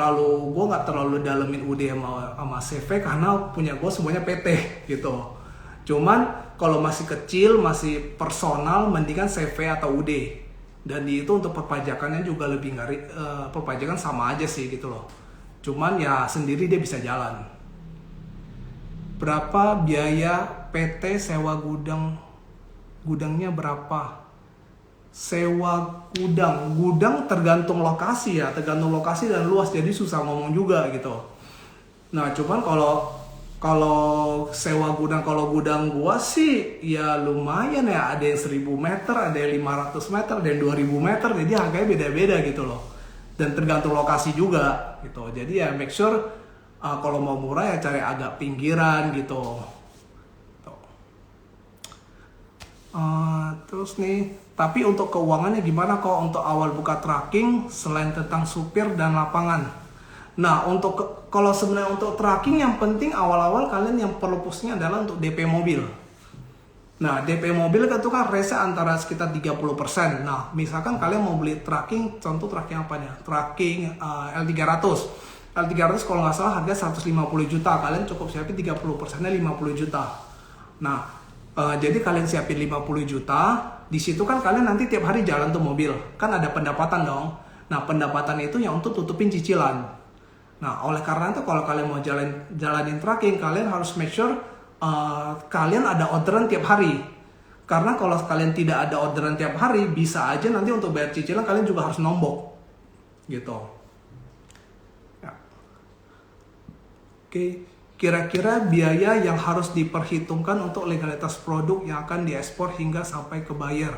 terlalu dalemin UD sama CV karena punya gue semuanya PT gitu. Cuman kalau masih kecil, masih personal, mendingan CV atau UD. Dan itu untuk perpajakannya juga lebih ngari, perpajakan sama aja sih gitu loh. Cuman ya sendiri dia bisa jalan. Berapa biaya PT sewa gudang? Gudangnya berapa? Sewa gudang tergantung lokasi ya, tergantung lokasi dan luas, jadi susah ngomong juga gitu. Nah cuman kalau sewa gudang, kalau gudang gua sih ya lumayan ya, ada yang 1000 meter, ada yang 500 meter, ada yang 2000 meter, jadi harganya beda-beda gitu loh. Dan tergantung lokasi juga gitu, jadi ya make sure kalau mau murah ya cari agak pinggiran gitu. Terus nih, tapi untuk keuangannya gimana kok untuk awal buka tracking selain tentang supir dan lapangan? Nah, kalau sebenarnya untuk tracking yang penting awal-awal kalian yang perlu pusingnya adalah untuk DP mobil. Nah, DP mobil itu kan range antara sekitar 30%. Nah, misalkan kalian mau beli tracking, contoh tracking apa nih? Tracking L300. L300 kalau nggak salah harga 150 juta. Kalian cukup siapin 30%-nya 50 juta. Nah, jadi kalian siapin 50 juta, di situ kan kalian nanti tiap hari jalan tuh mobil, kan ada pendapatan dong. Nah pendapatan itu yang untuk tutupin cicilan. Nah oleh karena itu kalau kalian mau jalanin tracking, kalian harus make sure kalian ada orderan tiap hari. Karena kalau kalian tidak ada orderan tiap hari, bisa aja nanti untuk bayar cicilan kalian juga harus nombok, gitu. Ya. Oke. Kira-kira biaya yang harus diperhitungkan untuk legalitas produk yang akan diekspor hingga sampai ke buyer.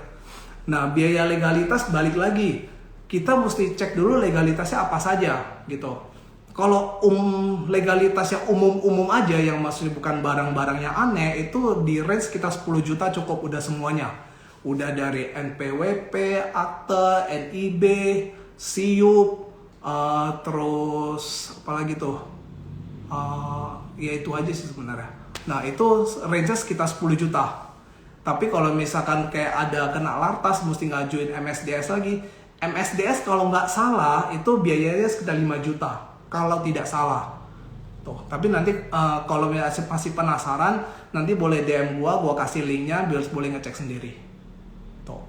Nah, biaya legalitas balik lagi. Kita mesti cek dulu legalitasnya apa saja gitu. Kalau legalitas yang umum-umum aja yang maksudnya bukan barang-barang yang aneh, itu di range sekitar 10 juta cukup udah semuanya. Udah dari NPWP, akte, NIB, SIUP, terus apalagi tuh. Ya itu aja sih sebenarnya. Nah itu range sekitar 10 juta. Tapi kalau misalkan kayak ada kena lartas mesti ngajuin MSDS lagi. MSDS kalau nggak salah itu biayanya sekitar 5 juta kalau tidak salah. Tuh. Tapi nanti kalau masih penasaran nanti boleh DM gua kasih linknya biar boleh ngecek sendiri. Tuh.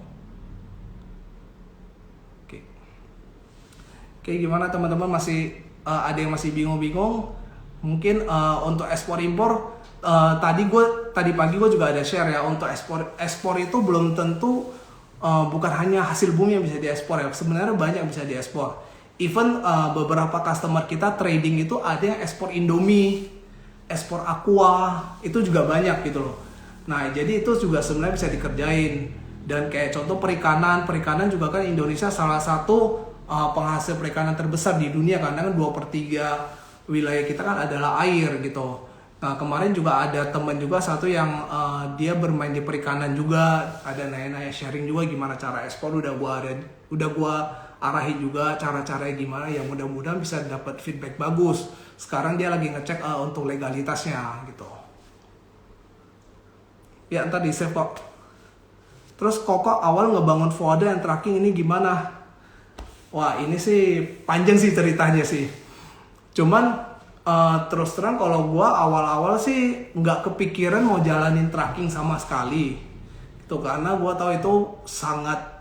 Oke, gimana teman-teman, masih ada yang masih bingung-bingung? Mungkin untuk ekspor impor tadi pagi gue juga ada share ya, untuk ekspor itu belum tentu bukan hanya hasil bumi yang bisa diekspor ya, sebenarnya banyak yang bisa diekspor. Even beberapa customer kita trading itu ada yang ekspor Indomie, ekspor Aqua, itu juga banyak gitu loh. Nah jadi itu juga sebenarnya bisa dikerjain. Dan kayak contoh perikanan juga kan Indonesia salah satu penghasil perikanan terbesar di dunia, karena kan 2/3 wilayah kita kan adalah air gitu. Nah kemarin juga ada teman juga satu yang dia bermain di perikanan juga, ada nanya-nanya sharing juga gimana cara ekspor, udah gua arahin juga cara-caranya gimana, ya mudah-mudahan bisa dapat feedback bagus. Sekarang dia lagi ngecek untuk legalitasnya gitu. Ya ntar di save kok. Terus Koko awal ngebangun Voda yang tracking ini gimana? Wah ini sih panjang sih ceritanya sih. Cuman terus terang kalau gue awal-awal sih nggak kepikiran mau jalanin tracking sama sekali. Itu karena gue tahu itu sangat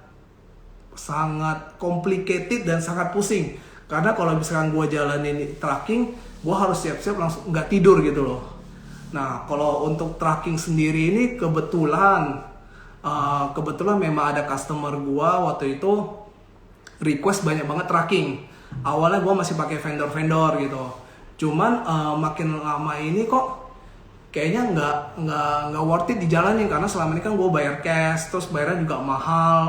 complicated dan sangat pusing. Karena kalau misalkan gue jalanin tracking, gue harus siap-siap langsung nggak tidur gitu loh. Nah kalau untuk tracking sendiri ini kebetulan memang ada customer gue waktu itu request banyak banget tracking. Awalnya gue masih pakai vendor gitu, cuman makin lama ini kok kayaknya nggak worth it dijalanin, karena selama ini kan gue bayar cash, terus bayarnya juga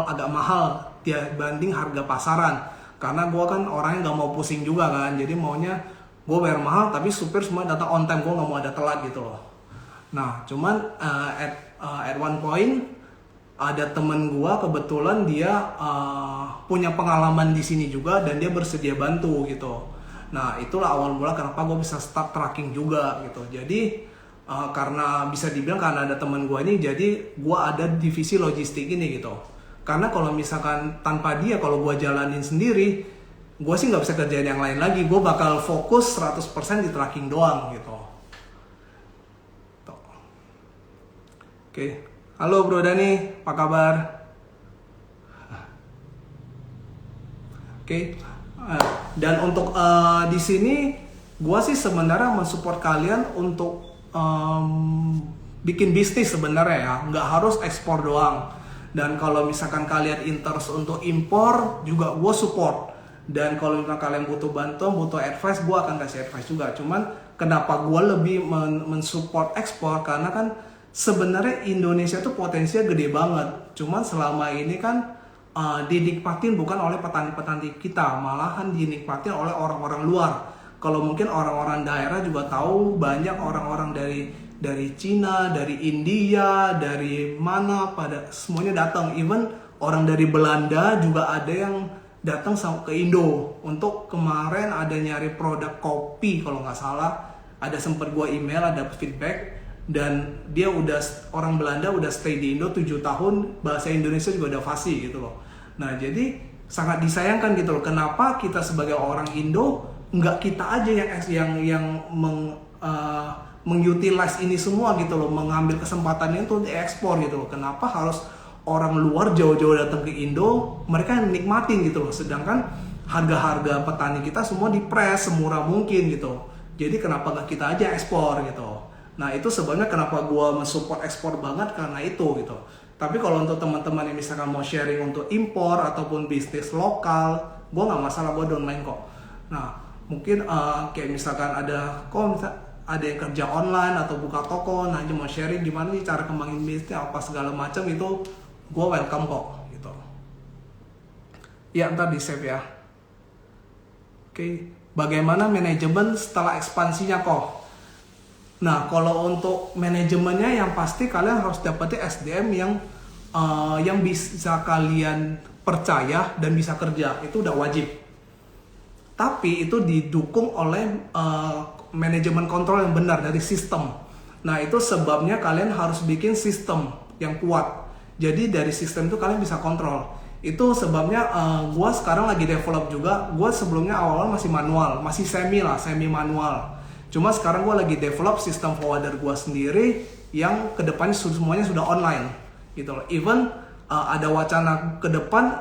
agak mahal dibanding harga pasaran. Karena gue kan orangnya nggak mau pusing juga kan, jadi maunya gue bayar mahal tapi supir semua datang on time, gue nggak mau ada telat gitu loh. Nah cuman at one point ada temen gue kebetulan dia punya pengalaman di sini juga dan dia bersedia bantu gitu. Nah itulah awal mula kenapa gue bisa start tracking juga gitu. Jadi karena bisa dibilang karena ada teman gue ini, jadi gue ada divisi logistik ini gitu. Karena kalau misalkan tanpa dia, kalau gue jalanin sendiri, gue sih nggak bisa kerjain yang lain lagi. Gue bakal fokus 100% di tracking doang gitu. Oke, halo Bro Dani, apa kabar? Oke, dan untuk di sini gue sih sebenarnya mensupport kalian untuk bikin bisnis sebenarnya ya, nggak harus ekspor doang. Dan kalau misalkan kalian interest untuk impor juga gue support. Dan kalau misalkan kalian butuh bantuan, butuh advice, gue akan kasih advice juga. Cuman kenapa gue lebih mensupport ekspor, karena kan sebenarnya Indonesia tuh potensinya gede banget. Cuman selama ini kan dinikmatin bukan oleh petani-petani kita, malahan dinikmatin oleh orang-orang luar. Kalau mungkin orang-orang daerah juga tahu banyak orang-orang dari Cina, dari India, dari mana pada semuanya datang. Even orang dari Belanda juga ada yang datang ke Indo. Untuk kemarin ada nyari produk kopi kalau nggak salah, ada sempat gua email, ada feedback, dan dia udah orang Belanda udah stay di Indo 7 tahun, bahasa Indonesia juga udah fasih gitu loh. Nah jadi sangat disayangkan gitu loh, kenapa kita sebagai orang Indo nggak kita aja yang mengutilize ini semua gitu loh, mengambil kesempatan itu untuk diekspor gitu loh. Kenapa harus orang luar jauh-jauh datang ke Indo, mereka nikmatin gitu loh, sedangkan harga-harga petani kita semua dipres semurah mungkin gitu. Jadi kenapa nggak kita aja ekspor gitu. Nah itu sebenarnya kenapa gue mensupport ekspor banget, karena itu gitu. Tapi kalau untuk teman-teman yang misalkan mau sharing untuk impor ataupun bisnis lokal, gue nggak masalah, gue don't mind kok. Nah mungkin kayak misalkan ada yang kerja online atau buka toko, nah mau sharing gimana nih cara kembangin bisnis apa segala macam, itu gue welcome kok gitu. Ya ntar di save ya. Oke, bagaimana manajemen setelah ekspansinya kok? Nah, kalau untuk manajemennya yang pasti kalian harus dapetin SDM yang bisa kalian percaya dan bisa kerja, itu udah wajib. Tapi itu didukung oleh manajemen kontrol yang benar dari sistem. Nah, itu sebabnya kalian harus bikin sistem yang kuat. Jadi dari sistem itu kalian bisa kontrol. Itu sebabnya gue sekarang lagi develop juga. Gue sebelumnya awal-awal masih manual, masih semi manual. Cuma sekarang gue lagi develop sistem forwarder gue sendiri yang kedepannya semuanya sudah online gitu loh. Even ada wacana ke depan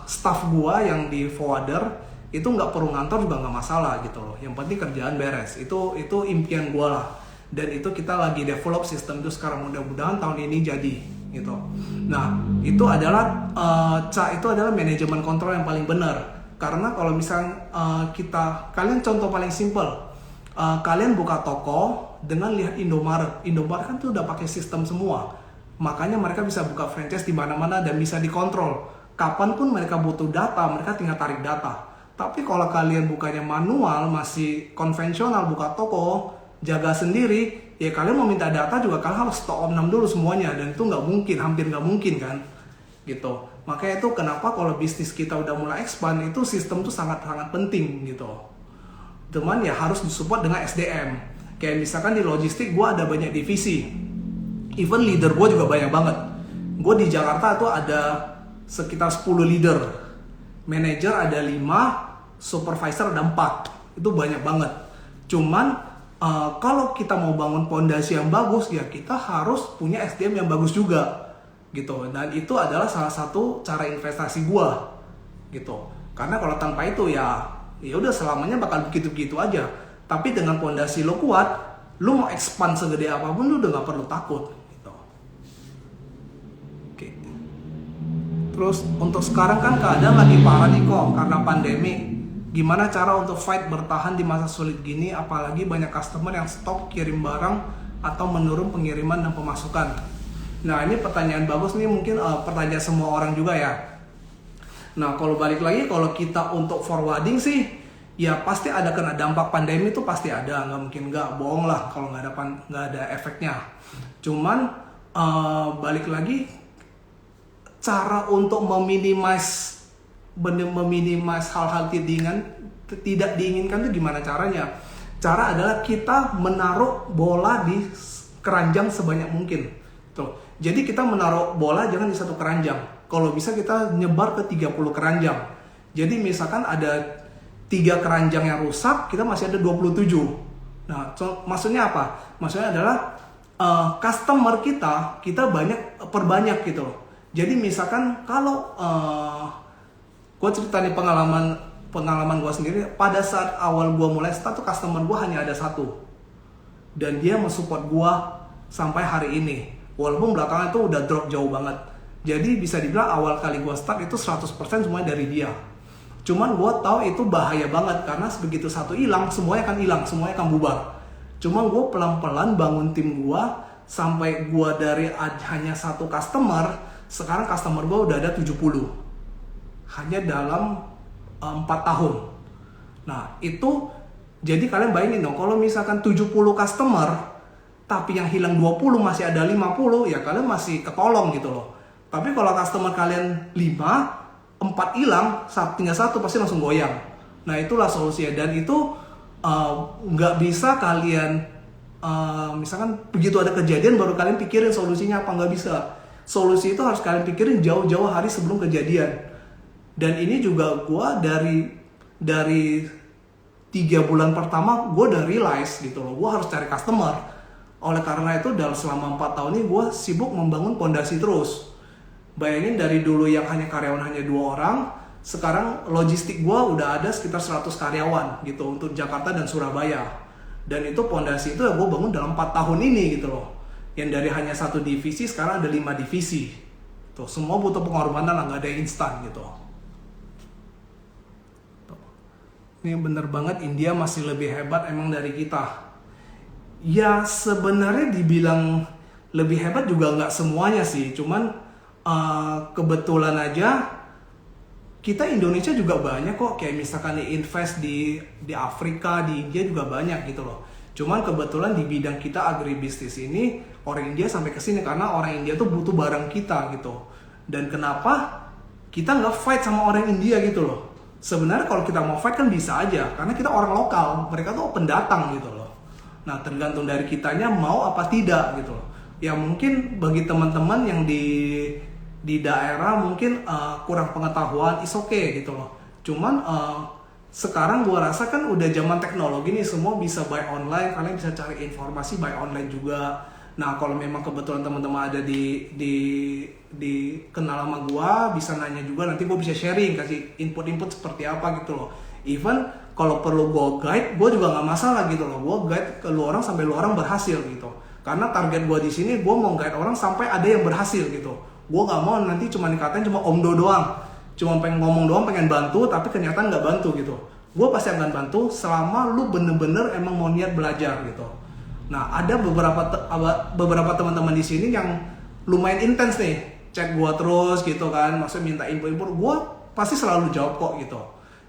staff gue yang di forwarder itu nggak perlu ngantor juga nggak masalah gitu loh. Yang penting kerjaan beres. Itu impian gue lah. Dan itu kita lagi develop sistem itu sekarang, mudah-mudahan tahun ini jadi gitu. Nah itu adalah manajemen kontrol yang paling benar. Karena kalau misalnya kalian contoh paling simple. Kalian buka toko dengan lihat Indomaret. Indomaret kan tuh udah pakai sistem semua. Makanya mereka bisa buka franchise di mana-mana dan bisa dikontrol. Kapanpun mereka butuh data, mereka tinggal tarik data. Tapi kalau kalian bukanya manual, masih konvensional, buka toko, jaga sendiri, ya kalian mau minta data juga kalian harus top 6 dulu semuanya. Dan itu nggak mungkin, hampir nggak mungkin kan. Gitu. Makanya itu kenapa kalau bisnis kita udah mulai expand, itu sistem tuh sangat-sangat penting gitu. Cuman ya harus disupport dengan SDM. Kayak misalkan di logistik gue ada banyak divisi. Even leader gue juga banyak banget. Gue di Jakarta tuh ada sekitar 10 leader. Manager ada 5, supervisor ada 4. Itu banyak banget. Cuman kalau kita mau bangun fondasi yang bagus, ya kita harus punya SDM yang bagus juga. Gitu. Dan itu adalah salah satu cara investasi gue. Gitu. Karena kalau tanpa itu ya udah selamanya bakal begitu-begitu aja. Tapi dengan fondasi lo kuat, lo mau expand segede apapun lo udah gak perlu takut gitu. Oke. Terus untuk sekarang kan keadaan lagi parah nih kok karena pandemi. Gimana cara untuk fight bertahan di masa sulit gini, apalagi banyak customer yang stop kirim barang atau menurun pengiriman dan pemasukan. Nah ini pertanyaan bagus nih, mungkin pertanyaan semua orang juga ya. Nah kalau balik lagi, kalau kita untuk forwarding sih ya pasti ada kena dampak pandemi, itu pasti ada, nggak mungkin nggak, bohong lah kalau nggak ada efeknya. Cuman balik lagi, cara untuk meminimize meminimais hal-hal tidak diinginkan itu gimana caranya? Cara adalah kita menaruh bola di keranjang sebanyak mungkin. Tuh. Jadi kita menaruh bola jangan di satu keranjang. Kalau bisa kita nyebar ke 30 keranjang. Jadi misalkan ada 3 keranjang yang rusak, kita masih ada 27. Nah, maksudnya apa? Maksudnya adalah customer kita perbanyak gitu loh. Jadi misalkan kalau gue cerita nih pengalaman gue sendiri, pada saat awal gue mulai start tuh customer gue hanya ada 1 dan dia mensupport gue sampai hari ini, walaupun belakangan itu udah drop jauh banget. Jadi bisa dibilang awal kali gue start itu 100% semuanya dari dia. Cuman gue tahu itu bahaya banget karena begitu satu hilang semuanya akan hilang, semuanya akan bubar. Cuma gue pelan-pelan bangun tim gue sampai gue dari hanya 1 customer, sekarang customer gue udah ada 70 hanya dalam 4 tahun. Nah itu, jadi kalian bayangin dong, kalau misalkan 70 customer, tapi yang hilang 20 masih ada 50, ya kalian masih ketolong gitu loh. Tapi kalau customer kalian 5, 4 hilang, tinggal 1 pasti langsung goyang. Nah itulah solusinya, dan itu nggak bisa kalian, misalkan begitu ada kejadian baru kalian pikirin solusinya apa, nggak bisa. Solusi itu harus kalian pikirin jauh-jauh hari sebelum kejadian. Dan ini juga gue dari 3 bulan pertama gue udah realize gitu loh, gue harus cari customer. Oleh karena itu dalam selama 4 tahun ini gue sibuk membangun pondasi terus. Bayangin dari dulu yang hanya karyawan hanya 2 orang, sekarang logistik gue udah ada sekitar 100 karyawan gitu untuk Jakarta dan Surabaya. Dan itu pondasi itu gue bangun dalam 4 tahun ini gitu loh. Yang dari hanya 1 divisi sekarang ada 5 divisi. Tuh, semua butuh pengorbanan lah, nggak ada yang instan gitu. Ini bener banget, India masih lebih hebat emang dari kita. Ya sebenarnya dibilang lebih hebat juga nggak semuanya sih. Cuman kebetulan aja kita Indonesia juga banyak kok. Kayak misalkan invest di Afrika, di India juga banyak gitu loh. Cuman kebetulan di bidang kita agribisnis ini orang India sampai ke sini karena orang India tuh butuh barang kita gitu. Dan kenapa kita nggak fight sama orang India gitu loh? Sebenarnya kalau kita mau fight kan bisa aja, karena kita orang lokal, mereka tuh pendatang gitu loh. Nah tergantung dari kitanya mau apa tidak gitu loh. Ya mungkin bagi teman-teman yang di daerah mungkin kurang pengetahuan, is okay gitu loh. Cuman sekarang gua rasa kan udah zaman teknologi nih, semua bisa buy online, kalian bisa cari informasi buy online juga. Nah kalau memang kebetulan teman-teman ada di kenal sama gua, bisa nanya juga, nanti gua bisa sharing, kasih input-input seperti apa gitu loh. Even kalau perlu gua guide, gua juga nggak masalah gitu loh. Gua guide ke lu orang sampai lu orang berhasil gitu. Karena target gua di sini, gua mau guide orang sampai ada yang berhasil gitu. Gua nggak mau nanti cuma dikatain cuma omdo doang, cuma pengen ngomong doang, pengen bantu, tapi kenyataan nggak bantu gitu. Gua pasti akan bantu selama lu bener-bener emang mau niat belajar gitu. Nah, ada beberapa teman-teman di sini yang lumayan intens nih, cek gua terus gitu kan, maksudnya minta info-info, gua pasti selalu jawab kok gitu.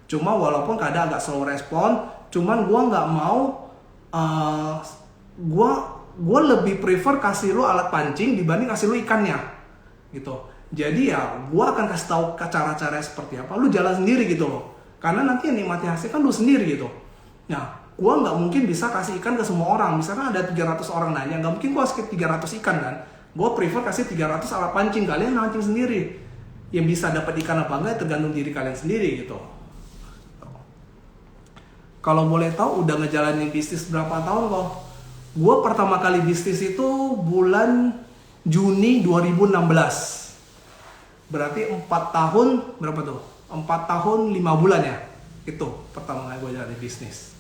Cuma walaupun kadang agak slow respon, cuman gua nggak mau, gua lebih prefer kasih lu alat pancing dibanding kasih lu ikannya, gitu. Jadi ya, gua akan kasih tahu cara-cara seperti apa, lu jalan sendiri gitu loh. Karena nanti yang nikmati hasil kan lu sendiri gitu. Nah, gua nggak mungkin bisa kasih ikan ke semua orang. Misalkan ada 300 orang nanya, nggak mungkin gua kasih 300 ikan kan. Gua prefer kasih 300 alat pancing, kalian mancing sendiri. Yang bisa dapat ikan apa enggak tergantung diri kalian sendiri gitu. Kalau boleh tahu udah ngejalanin bisnis berapa tahun kok? Gua pertama kali bisnis itu bulan Juni 2016. Berarti 4 tahun, berapa tuh? 4 tahun 5 bulan ya. Itu pertama kali gue jalanin bisnis.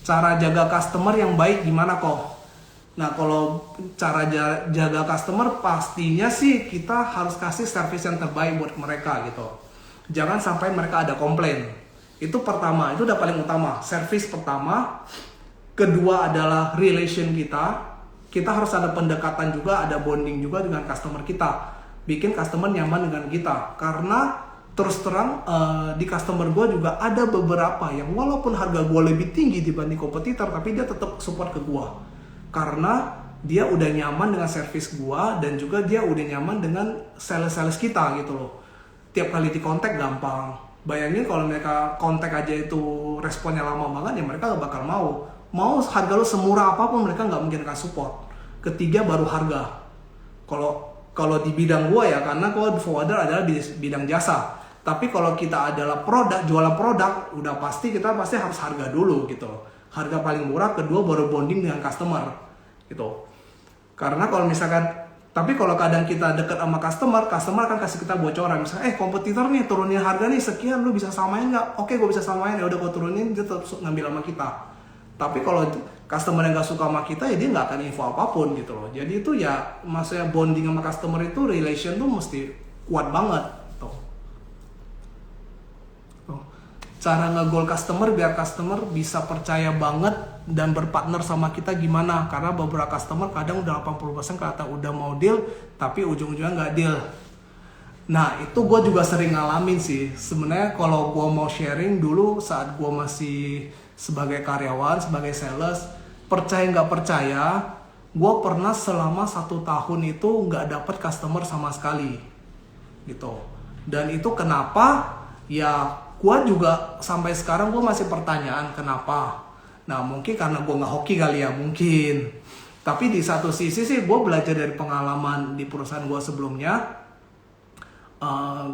Cara jaga customer yang baik gimana kok? Nah kalau cara jaga customer pastinya sih kita harus kasih service yang terbaik buat mereka gitu. Jangan sampai mereka ada komplain. Itu pertama, itu udah paling utama. Service pertama. Kedua adalah relation kita. Kita harus ada pendekatan juga, ada bonding juga dengan customer kita. Bikin customer nyaman dengan kita. Karena terus terang di customer gue juga ada beberapa yang walaupun harga gue lebih tinggi dibanding kompetitor, tapi dia tetap support ke gue karena dia udah nyaman dengan service gue dan juga dia udah nyaman dengan sales kita gitu loh. tiap kali di kontak gampang. Bayangin kalau mereka kontak aja itu responnya lama banget, ya mereka gak bakal mau harga lu semurah apapun mereka nggak mungkin akan support. Ketiga baru harga. Kalau di bidang gua ya, karena gua forwarder adalah bidang jasa. Tapi kalau kita adalah jualan produk, udah kita pasti harus harga dulu gitu. Harga paling murah, kedua baru bonding dengan customer gitu. Karena tapi kalau kadang kita dekat sama customer akan kasih kita bocoran. Misalnya, kompetitor nih turunin harga nih sekian, lu bisa samain nggak? Oke, gue bisa samain, ya udah gue turunin, dia tetap ngambil sama kita. Tapi kalau customer yang nggak suka sama kita, ya dia nggak akan info apapun gitu loh. Jadi itu ya, maksudnya bonding sama customer itu, relation tuh mesti kuat banget. Cara nge-goal customer biar customer bisa percaya banget dan berpartner sama kita gimana. Karena beberapa customer kadang udah 80% kelihatan udah mau deal, tapi ujung-ujungnya nggak deal. Nah itu gue juga sering ngalamin sih. Sebenarnya kalau gue mau sharing dulu saat gue masih sebagai karyawan, sebagai sales, percaya nggak percaya, gue pernah selama 1 tahun itu nggak dapet customer sama sekali gitu. Dan itu kenapa? Ya gue juga sampai sekarang gue masih pertanyaan kenapa. Nah mungkin karena gue nggak hoki kali ya, mungkin. Tapi di satu sisi sih gue belajar dari pengalaman di perusahaan gue sebelumnya.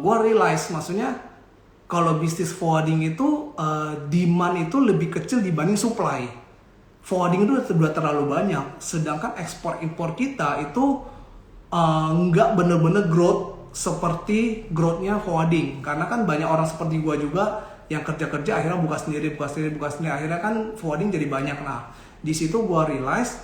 Gue realize maksudnya kalau bisnis forwarding itu demand itu lebih kecil dibanding supply. Forwarding itu sudah terlalu banyak, sedangkan ekspor impor kita itu nggak bener-bener growth seperti growth-nya forwarding. Karena kan banyak orang seperti gua juga yang kerja-kerja akhirnya buka sendiri, akhirnya kan forwarding jadi banyak. Nah di situ gua realize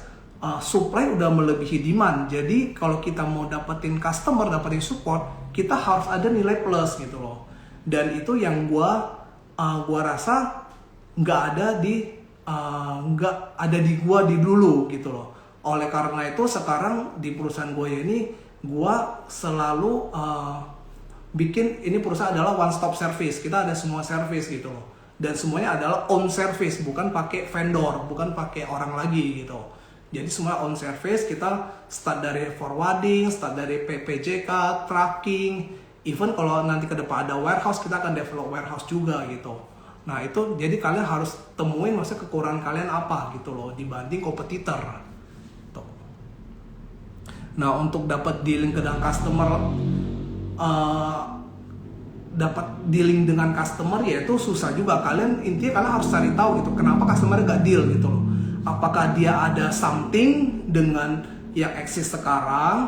supply udah melebihi demand. Jadi kalau kita mau dapetin customer, dapetin support, kita harus ada nilai plus gitu loh. Dan itu yang gua rasa nggak ada di gua di dulu gitu loh. Oleh karena itu sekarang di perusahaan gua ini gua selalu bikin ini perusahaan adalah one stop service. Kita ada semua service gitu loh. Dan semuanya adalah own service, bukan pakai vendor, bukan pakai orang lagi gitu. Jadi semua own service, kita start dari forwarding, start dari PPJK, tracking, even kalau nanti ke depan ada warehouse, kita akan develop warehouse juga gitu. Nah itu jadi kalian harus temuin maksudnya kekurangan kalian apa gitu loh dibanding kompetitor. Nah untuk dapat dealing dengan customer, yaitu susah juga. Intinya kalian harus cari tahu gitu kenapa customer gak deal gitu loh. Apakah dia ada something dengan yang eksis sekarang,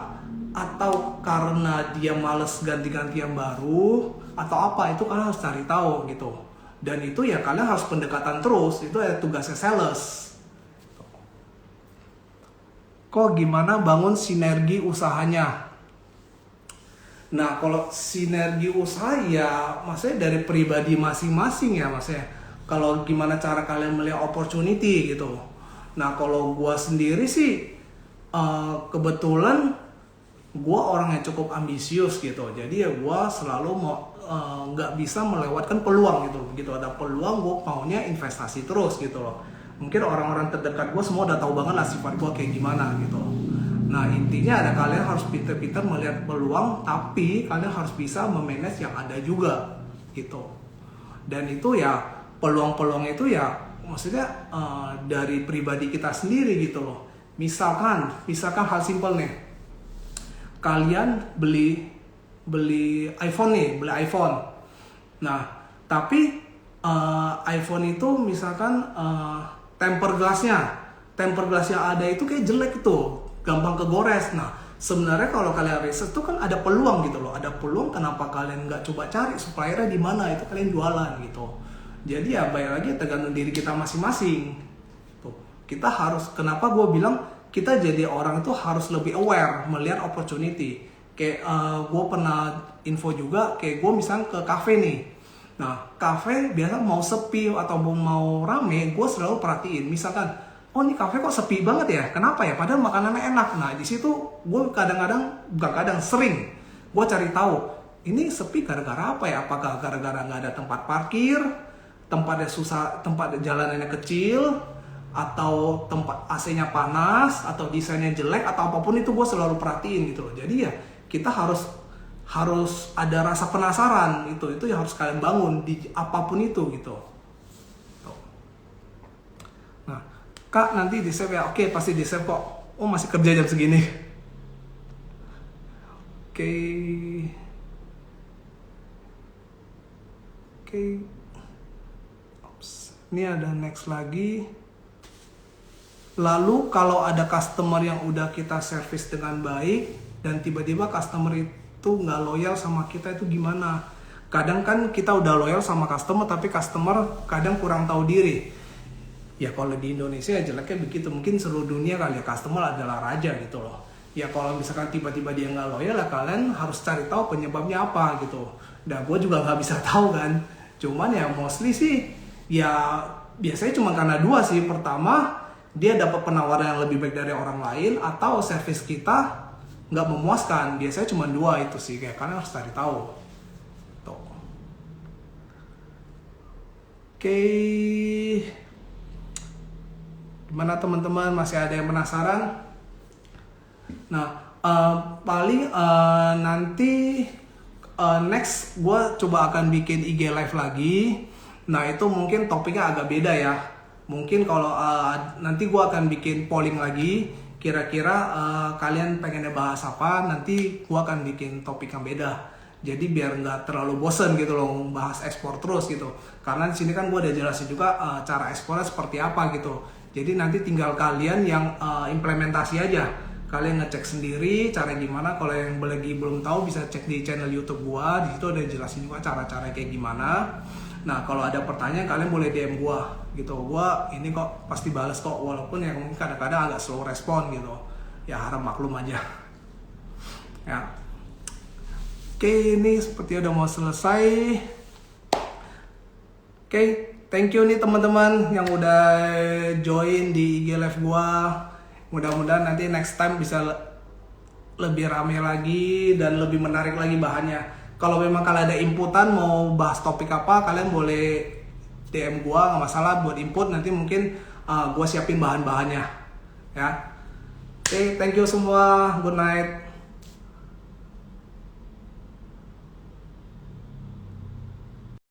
atau karena dia males ganti-ganti yang baru, atau apa, itu kalian harus cari tahu gitu. Dan itu ya kalian harus pendekatan terus, itu ada tugasnya sales. Kok gimana bangun sinergi usahanya? Nah kalau sinergi usaha ya maksudnya dari pribadi masing-masing ya maksudnya. Kalau gimana cara kalian melihat opportunity gitu. Nah kalau gue sendiri sih kebetulan gue orang yang cukup ambisius gitu. Jadi ya gue selalu nggak bisa melewatkan peluang gitu. Begitu ada peluang gue maunya investasi terus gitu loh. Mungkin orang-orang terdekat gue semua udah tahu banget lah sifat gue kayak gimana gitu. Nah intinya ada kalian harus pintar-pintar melihat peluang, tapi kalian harus bisa memanage yang ada juga gitu. Dan itu ya peluang-peluang itu ya maksudnya dari pribadi kita sendiri gitu loh. Misalkan hal simpel nih, kalian beli iPhone nih, beli iPhone. Nah tapi iPhone itu misalkan tempered glassnya ada itu kayak jelek tuh, gampang kegores. Nah sebenarnya kalau kalian riset tuh kan ada peluang gitu loh, ada peluang. Kenapa kalian nggak coba cari suppliernya di mana, itu kalian jualan gitu. Jadi ya balik lagi tergantung diri kita masing-masing tuh. Kita harus, kenapa gue bilang kita jadi orang itu harus lebih aware melihat opportunity. Kayak gue pernah info juga, kayak gue misalnya ke cafe nih. Nah, kafe biasa mau sepi atau mau rame, gue selalu perhatiin. Misalkan, oh ini kafe kok sepi banget ya? Kenapa ya? Padahal makanannya enak. Nah, di situ gue sering gue cari tahu. Ini sepi gara-gara apa ya? Apakah gara-gara nggak ada tempat parkir, tempatnya susah, tempat jalanannya kecil, atau tempat AC-nya panas, atau desainnya jelek, atau apapun itu gue selalu perhatiin gitu loh. Jadi ya kita harus harus ada rasa penasaran, itu yang harus kalian bangun di apapun itu gitu. Nah, Kak nanti di save ya, oke pasti di save kok. Oh masih kerja jam segini. Oke. Ops. Ini ada next lagi. Lalu kalau ada customer yang udah kita service dengan baik dan tiba-tiba customer itu nggak loyal sama kita, itu gimana? Kadang kan kita udah loyal sama customer tapi customer kadang kurang tahu diri. Ya kalau di Indonesia jeleknya begitu, mungkin seluruh dunia kali ya, customer adalah raja gitu loh. Ya kalau misalkan tiba-tiba dia nggak loyal, ya kalian harus cari tahu penyebabnya apa gitu. Nah gue juga nggak bisa tahu kan. Cuman ya mostly sih ya biasanya cuma karena dua sih. Pertama, dia dapat penawaran yang lebih baik dari orang lain, atau service kita nggak memuaskan. Biasanya cuma dua itu sih, kayak kalian harus cari tahu. Tuh. Oke. Gimana teman-teman, masih ada yang penasaran? Nah, paling nanti next gue coba akan bikin IG live lagi. Nah itu mungkin topiknya agak beda ya. Mungkin kalau nanti gue akan bikin polling lagi, kira-kira kalian pengennya bahas apa, nanti gue akan bikin topik yang beda. Jadi biar nggak terlalu bosen gitu loh bahas ekspor terus gitu. Karena di sini kan gue udah jelasin juga cara ekspornya seperti apa gitu. Jadi nanti tinggal kalian yang implementasi aja. Kalian ngecek sendiri cara gimana. Kalau yang lagi belum tahu bisa cek di channel YouTube gue. Di situ udah jelasin juga cara-cara kayak gimana. Nah kalau ada pertanyaan kalian boleh DM gua gitu, gua ini kok pasti balas kok, walaupun yang kadang-kadang agak slow respon gitu, ya harap maklum aja ya. Oke, ini seperti udah mau selesai. Oke, thank you nih teman-teman yang udah join di IG live gua. Mudah-mudahan nanti next time bisa lebih rame lagi dan lebih menarik lagi bahannya. Kalau memang kalian ada inputan mau bahas topik apa, kalian boleh DM gua, nggak masalah buat input. Nanti mungkin gua siapin bahan-bahannya ya. Oke, thank you semua, good night.